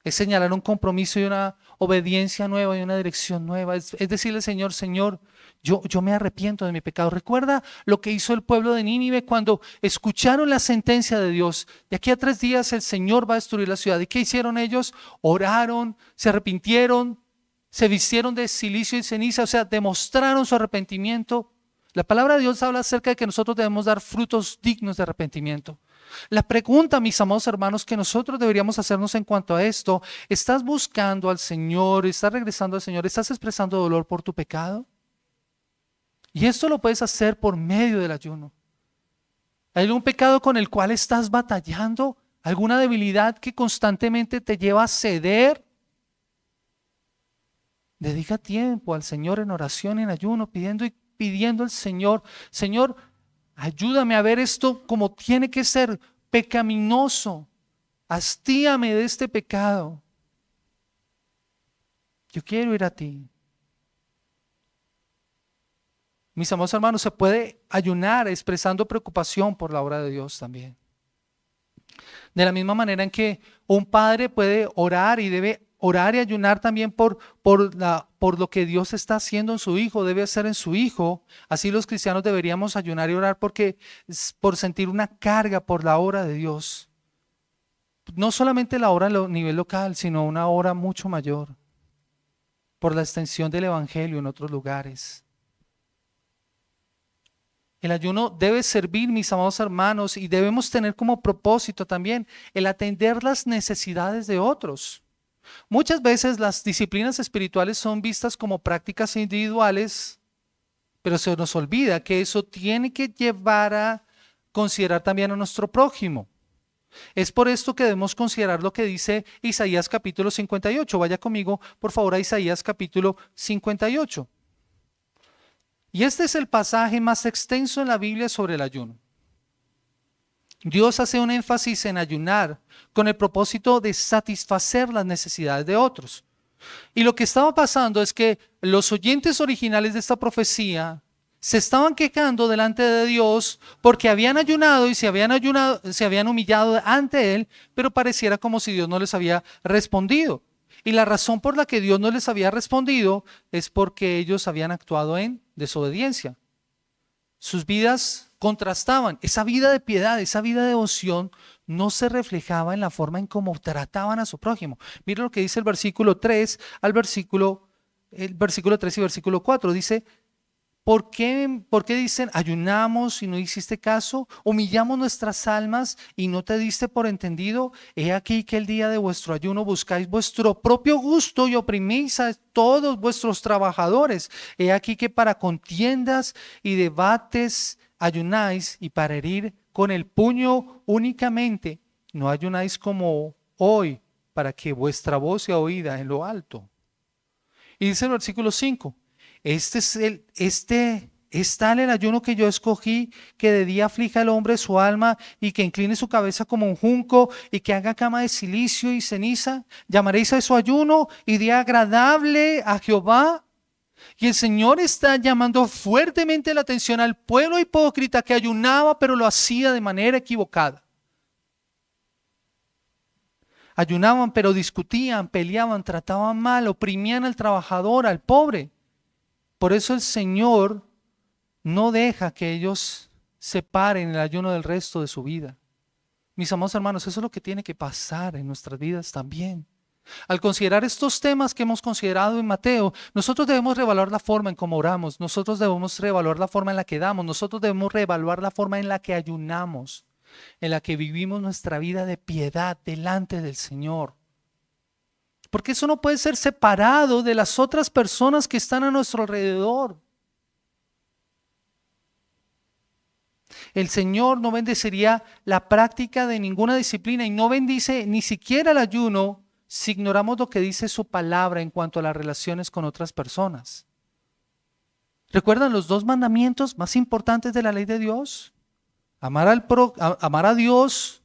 Speaker 1: Es señalar un compromiso y una obediencia nueva y una dirección nueva. Es decirle al Señor, Señor, yo me arrepiento de mi pecado. Recuerda lo que hizo el pueblo de Nínive cuando escucharon la sentencia de Dios. De aquí a 3 días el Señor va a destruir la ciudad. ¿Y qué hicieron ellos? Oraron, se arrepintieron, se vistieron de silicio y ceniza, o sea, demostraron su arrepentimiento. La palabra de Dios habla acerca de que nosotros debemos dar frutos dignos de arrepentimiento. La pregunta, mis amados hermanos, que nosotros deberíamos hacernos en cuanto a esto: ¿estás buscando al Señor? ¿Estás regresando al Señor? ¿Estás expresando dolor por tu pecado? Y esto lo puedes hacer por medio del ayuno. ¿Hay algún pecado con el cual estás batallando? ¿Alguna debilidad que constantemente te lleva a ceder? Dedica tiempo al Señor en oración y en ayuno, pidiendo al Señor, Señor, ayúdame a ver esto como tiene que ser, pecaminoso. Hastíame de este pecado. Yo quiero ir a ti. Mis amados hermanos, se puede ayunar expresando preocupación por la obra de Dios también. De la misma manera en que un padre puede orar y debe orar y ayunar también por lo que Dios está haciendo en su hijo, debe hacer en su hijo. Así los cristianos deberíamos ayunar y orar por sentir una carga por la obra de Dios. No solamente la obra a nivel local, sino una obra mucho mayor, por la extensión del Evangelio en otros lugares. El ayuno debe servir, mis amados hermanos, y debemos tener como propósito también el atender las necesidades de otros. Muchas veces las disciplinas espirituales son vistas como prácticas individuales, pero se nos olvida que eso tiene que llevar a considerar también a nuestro prójimo. Es por esto que debemos considerar lo que dice Isaías capítulo 58. Vaya conmigo, por favor, a Isaías capítulo 58. Y este es el pasaje más extenso en la Biblia sobre el ayuno. Dios hace un énfasis en ayunar con el propósito de satisfacer las necesidades de otros. Y lo que estaba pasando es que los oyentes originales de esta profecía se estaban quejando delante de Dios porque habían ayunado y se habían humillado ante Él, pero pareciera como si Dios no les había respondido. Y la razón por la que Dios no les había respondido es porque ellos habían actuado en desobediencia. Sus vidas contrastaban. Esa vida de piedad, esa vida de devoción no se reflejaba en la forma en cómo trataban a su prójimo. Miren lo que dice el versículo 3 el versículo 3 y versículo 4. Dice: ¿Por qué dicen ayunamos y no hiciste caso? Humillamos nuestras almas y no te diste por entendido. He aquí que el día de vuestro ayuno buscáis vuestro propio gusto y oprimís a todos vuestros trabajadores. He aquí que para contiendas y debates ayunáis, y para herir con el puño únicamente. No ayunáis como hoy, para que vuestra voz sea oída en lo alto. Y dice el versículo 5. Este es tal el ayuno que yo escogí, que de día aflija al hombre su alma y que incline su cabeza como un junco y que haga cama de silicio y ceniza. Llamaréis a eso ayuno y día agradable a Jehová. Y el Señor está llamando fuertemente la atención al pueblo hipócrita que ayunaba, pero lo hacía de manera equivocada. Ayunaban, pero discutían, peleaban, trataban mal, oprimían al trabajador, al pobre. Por eso el Señor no deja que ellos separen el ayuno del resto de su vida. Mis amados hermanos, eso es lo que tiene que pasar en nuestras vidas también. Al considerar estos temas que hemos considerado en Mateo, nosotros debemos reevaluar la forma en cómo oramos, nosotros debemos reevaluar la forma en la que damos, nosotros debemos reevaluar la forma en la que ayunamos, en la que vivimos nuestra vida de piedad delante del Señor. Porque eso no puede ser separado de las otras personas que están a nuestro alrededor. El Señor no bendeciría la práctica de ninguna disciplina y no bendice ni siquiera el ayuno si ignoramos lo que dice su palabra en cuanto a las relaciones con otras personas. ¿Recuerdan los dos mandamientos más importantes de la ley de Dios? Amar a Dios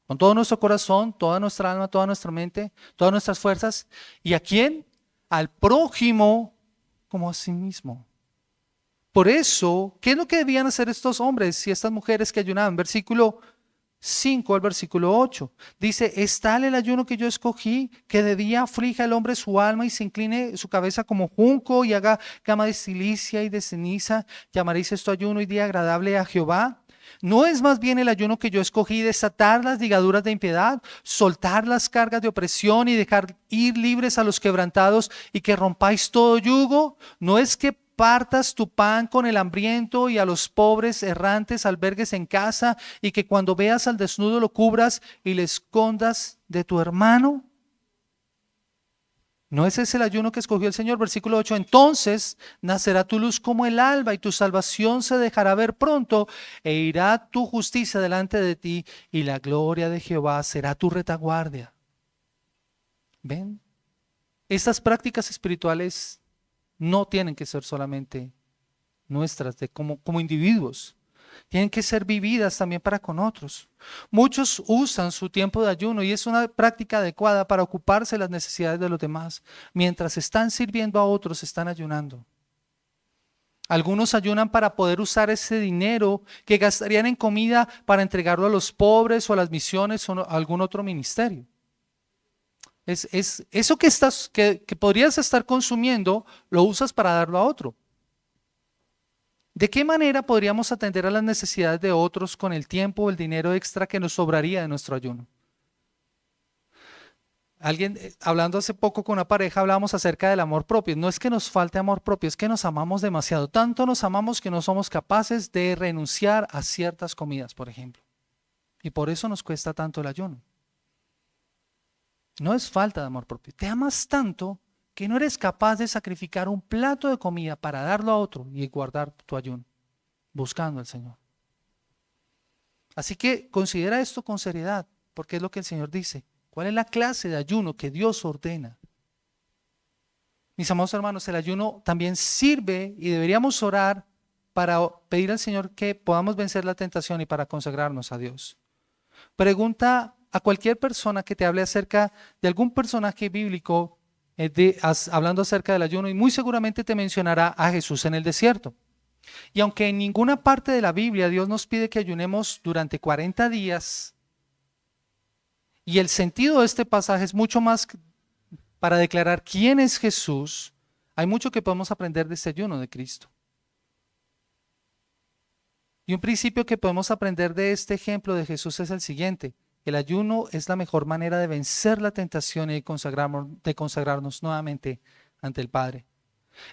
Speaker 1: con todo nuestro corazón, toda nuestra alma, toda nuestra mente, todas nuestras fuerzas. ¿Y a quién? Al prójimo como a sí mismo. Por eso, ¿qué es lo que debían hacer estos hombres y estas mujeres que ayunaban? Versículo 5 al versículo 8. Dice, es tal el ayuno que yo escogí, que de día aflija el hombre su alma y se incline su cabeza como junco y haga cama de silicia y de ceniza. Llamaréis esto ayuno y día agradable a Jehová. ¿No es más bien el ayuno que yo escogí desatar las ligaduras de impiedad, soltar las cargas de opresión y dejar ir libres a los quebrantados y que rompáis todo yugo? ¿No es que partas tu pan con el hambriento y a los pobres errantes albergues en casa y que cuando veas al desnudo lo cubras y le escondas de tu hermano? ¿No ese es el ayuno que escogió el Señor? Versículo 8. Entonces nacerá tu luz como el alba y tu salvación se dejará ver pronto e irá tu justicia delante de ti y la gloria de Jehová será tu retaguardia. ¿Ven? Estas prácticas espirituales no tienen que ser solamente nuestras como individuos. Tienen que ser vividas también para con otros. Muchos usan su tiempo de ayuno y es una práctica adecuada para ocuparse de las necesidades de los demás. Mientras están sirviendo a otros, están ayunando. Algunos ayunan para poder usar ese dinero que gastarían en comida para entregarlo a los pobres o a las misiones o a algún otro ministerio. Es eso que podrías estar consumiendo, lo usas para darlo a otro. ¿De qué manera podríamos atender a las necesidades de otros con el tiempo o el dinero extra que nos sobraría de nuestro ayuno? Hablando hace poco con una pareja, hablábamos acerca del amor propio. No es que nos falte amor propio, es que nos amamos demasiado. Tanto nos amamos que no somos capaces de renunciar a ciertas comidas, por ejemplo. Y por eso nos cuesta tanto el ayuno. No es falta de amor propio. Te amas tanto que no eres capaz de sacrificar un plato de comida para darlo a otro y guardar tu ayuno, buscando al Señor. Así que considera esto con seriedad, porque es lo que el Señor dice. ¿Cuál es la clase de ayuno que Dios ordena? Mis amados hermanos, el ayuno también sirve y deberíamos orar para pedir al Señor que podamos vencer la tentación y para consagrarnos a Dios. Pregunta a cualquier persona que te hable acerca de algún personaje bíblico hablando acerca del ayuno y muy seguramente te mencionará a Jesús en el desierto. Y aunque en ninguna parte de la Biblia Dios nos pide que ayunemos durante 40 días, y el sentido de este pasaje es mucho más para declarar quién es Jesús, hay mucho que podemos aprender de este ayuno de Cristo. Y un principio que podemos aprender de este ejemplo de Jesús es el siguiente: el ayuno es la mejor manera de vencer la tentación y de consagrarnos nuevamente ante el Padre.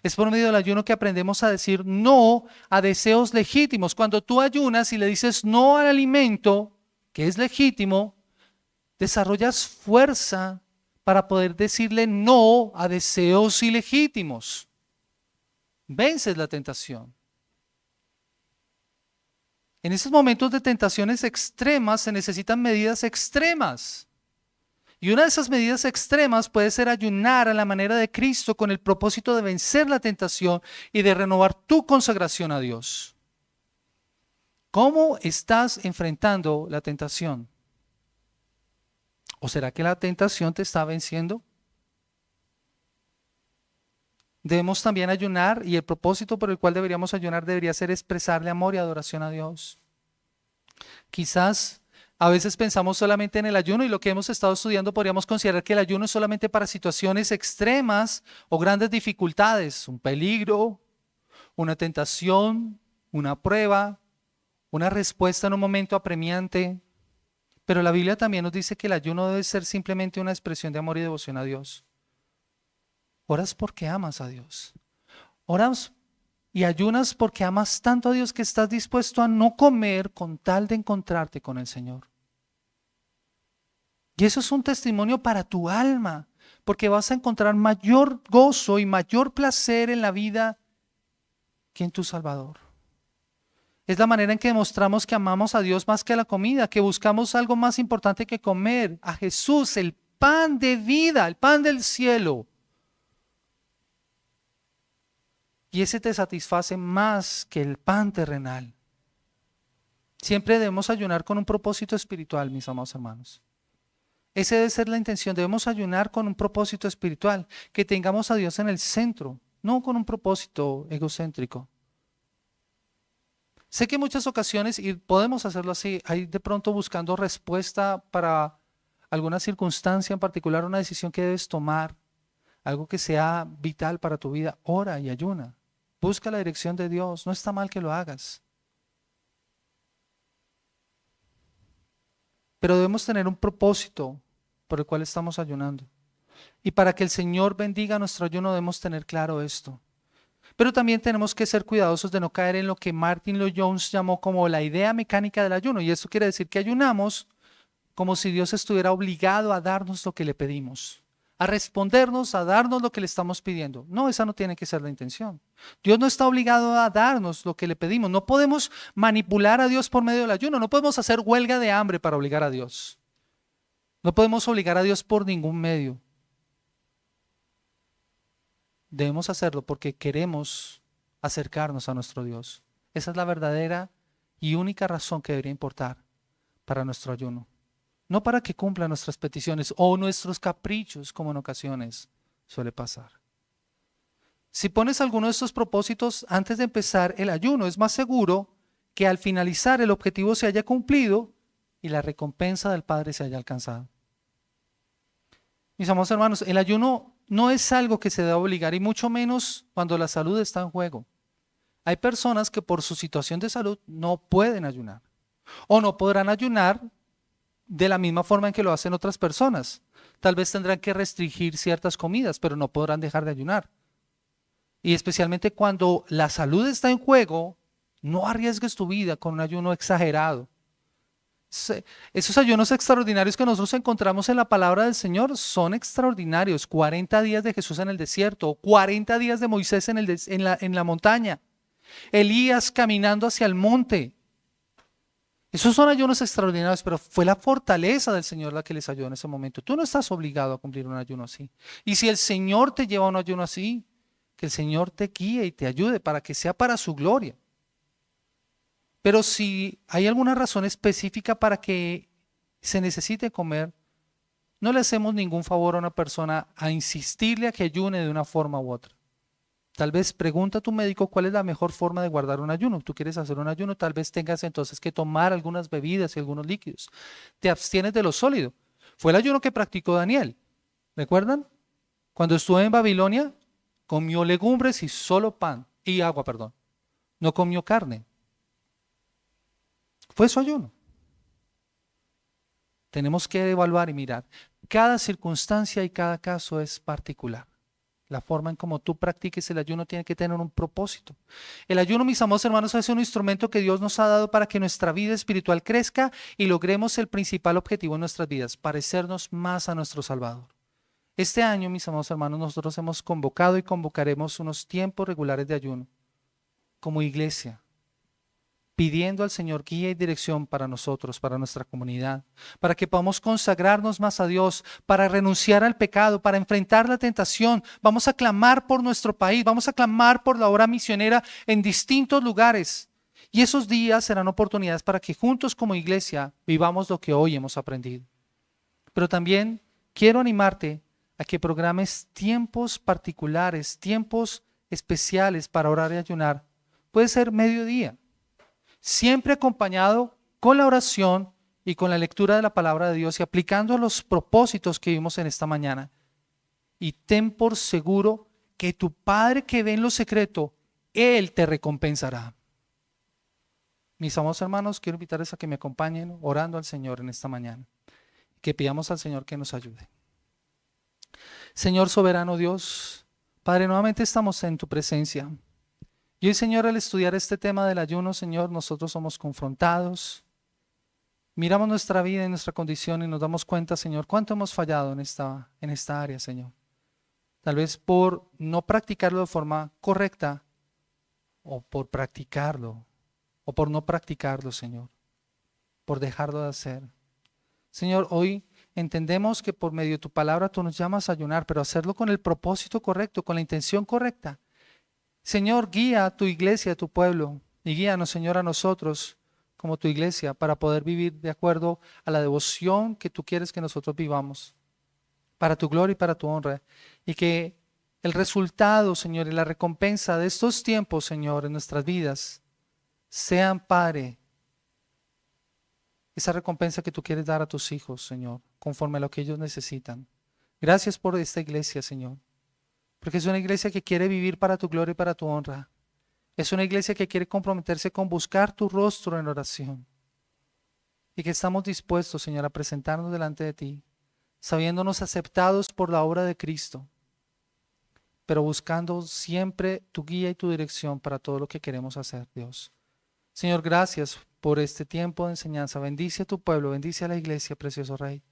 Speaker 1: Es por medio del ayuno que aprendemos a decir no a deseos legítimos. Cuando tú ayunas y le dices no al alimento que es legítimo, desarrollas fuerza para poder decirle no a deseos ilegítimos. Vences la tentación. En estos momentos de tentaciones extremas se necesitan medidas extremas. Y una de esas medidas extremas puede ser ayunar a la manera de Cristo con el propósito de vencer la tentación y de renovar tu consagración a Dios. ¿Cómo estás enfrentando la tentación? ¿O será que la tentación te está venciendo? Debemos también ayunar y el propósito por el cual deberíamos ayunar debería ser expresarle amor y adoración a Dios. Quizás a veces pensamos solamente en el ayuno y lo que hemos estado estudiando podríamos considerar que el ayuno es solamente para situaciones extremas o grandes dificultades, un peligro, una tentación, una prueba, una respuesta en un momento apremiante. Pero la Biblia también nos dice que el ayuno debe ser simplemente una expresión de amor y devoción a Dios. Oras porque amas a Dios. Oras y ayunas porque amas tanto a Dios que estás dispuesto a no comer con tal de encontrarte con el Señor. Y eso es un testimonio para tu alma, porque vas a encontrar mayor gozo y mayor placer en la vida que en tu Salvador. Es la manera en que demostramos que amamos a Dios más que a la comida, que buscamos algo más importante que comer, a Jesús, el pan de vida, el pan del cielo. Y ese te satisface más que el pan terrenal. Siempre debemos ayunar con un propósito espiritual, mis amados hermanos. Esa debe ser la intención. Debemos ayunar con un propósito espiritual, que tengamos a Dios en el centro, no con un propósito egocéntrico. Sé que en muchas ocasiones, y podemos hacerlo así, hay de pronto buscando respuesta para alguna circunstancia en particular, una decisión que debes tomar, algo que sea vital para tu vida. Ora y ayuna. Busca la dirección de Dios. No está mal que lo hagas. Pero debemos tener un propósito por el cual estamos ayunando. Y para que el Señor bendiga nuestro ayuno debemos tener claro esto. Pero también tenemos que ser cuidadosos de no caer en lo que Martin Lloyd-Jones llamó como la idea mecánica del ayuno. Y eso quiere decir que ayunamos como si Dios estuviera obligado a darnos lo que le pedimos, a respondernos, a darnos lo que le estamos pidiendo. No, esa no tiene que ser la intención. Dios no está obligado a darnos lo que le pedimos. No podemos manipular a Dios por medio del ayuno. No podemos hacer huelga de hambre para obligar a Dios. No podemos obligar a Dios por ningún medio. Debemos hacerlo porque queremos acercarnos a nuestro Dios. Esa es la verdadera y única razón que debería importar para nuestro ayuno. No para que cumpla nuestras peticiones o nuestros caprichos, como en ocasiones suele pasar. Si pones alguno de estos propósitos antes de empezar el ayuno, es más seguro que al finalizar el objetivo se haya cumplido y la recompensa del Padre se haya alcanzado. Mis amados hermanos, el ayuno no es algo que se debe obligar y mucho menos cuando la salud está en juego. Hay personas que por su situación de salud no pueden ayunar o no podrán ayunar de la misma forma en que lo hacen otras personas. Tal vez tendrán que restringir ciertas comidas, pero no podrán dejar de ayunar. Y especialmente cuando la salud está en juego, no arriesgues tu vida con un ayuno exagerado. Esos ayunos extraordinarios que nosotros encontramos en la palabra del Señor son extraordinarios. 40 días de Jesús en el desierto, 40 días de Moisés en la montaña, Elías caminando hacia el monte. Esos son ayunos extraordinarios, pero fue la fortaleza del Señor la que les ayudó en ese momento. Tú no estás obligado a cumplir un ayuno así. Y si el Señor te lleva a un ayuno así, que el Señor te guíe y te ayude para que sea para su gloria. Pero si hay alguna razón específica para que se necesite comer, no le hacemos ningún favor a una persona a insistirle a que ayune de una forma u otra. Tal vez pregunta a tu médico cuál es la mejor forma de guardar un ayuno. Tú quieres hacer un ayuno, tal vez tengas entonces que tomar algunas bebidas y algunos líquidos. Te abstienes de lo sólido. Fue el ayuno que practicó Daniel. ¿Recuerdan? Cuando estuvo en Babilonia, comió legumbres y solo pan, y agua, perdón. No comió carne. Fue su ayuno. Tenemos que evaluar y mirar. Cada circunstancia y cada caso es particular. La forma en cómo tú practiques el ayuno tiene que tener un propósito. El ayuno, mis amados hermanos, es un instrumento que Dios nos ha dado para que nuestra vida espiritual crezca y logremos el principal objetivo en nuestras vidas, parecernos más a nuestro Salvador. Este año, mis amados hermanos, nosotros hemos convocado y convocaremos unos tiempos regulares de ayuno como iglesia. pidiendo al Señor guía y dirección para nosotros, para nuestra comunidad, para que podamos consagrarnos más a Dios, para renunciar al pecado, para enfrentar la tentación. Vamos a clamar por nuestro país, vamos a clamar por la obra misionera en distintos lugares. Y esos días serán oportunidades para que juntos como iglesia vivamos lo que hoy hemos aprendido. Pero también quiero animarte a que programes tiempos particulares, tiempos especiales para orar y ayunar. Puede ser mediodía, siempre acompañado con la oración y con la lectura de la palabra de Dios y aplicando los propósitos que vimos en esta mañana. Y ten por seguro que tu Padre que ve en lo secreto, Él te recompensará. Mis amados hermanos, quiero invitarles a que me acompañen orando al Señor en esta mañana. Que pidamos al Señor que nos ayude. Señor soberano Dios, Padre, nuevamente estamos en tu presencia. Y hoy, Señor, al estudiar este tema del ayuno, Señor, nosotros somos confrontados. Miramos nuestra vida y nuestra condición y nos damos cuenta, Señor, cuánto hemos fallado en esta área, Señor. Tal vez por no practicarlo de forma correcta o por practicarlo o por no practicarlo, Señor, por dejarlo de hacer. Señor, hoy entendemos que por medio de tu palabra tú nos llamas a ayunar, pero hacerlo con el propósito correcto, con la intención correcta. Señor, guía a tu iglesia, a tu pueblo, y guíanos, Señor, a nosotros como tu iglesia para poder vivir de acuerdo a la devoción que tú quieres que nosotros vivamos, para tu gloria y para tu honra. Y que el resultado, Señor, y la recompensa de estos tiempos, Señor, en nuestras vidas, sean, Padre, esa recompensa que tú quieres dar a tus hijos, Señor, conforme a lo que ellos necesitan. Gracias por esta iglesia, Señor. Porque es una iglesia que quiere vivir para tu gloria y para tu honra. Es una iglesia que quiere comprometerse con buscar tu rostro en oración. Y que estamos dispuestos, Señor, a presentarnos delante de ti, sabiéndonos aceptados por la obra de Cristo, pero buscando siempre tu guía y tu dirección para todo lo que queremos hacer, Dios. Señor, gracias por este tiempo de enseñanza. Bendice a tu pueblo, bendice a la iglesia, precioso Rey.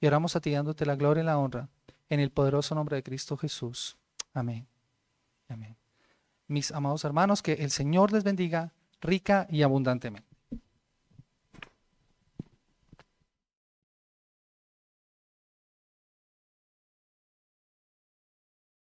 Speaker 1: Y oramos a ti dándote la gloria y la honra en el poderoso nombre de Cristo Jesús. Amén. Amén. Mis amados hermanos, que el Señor les bendiga rica y abundantemente.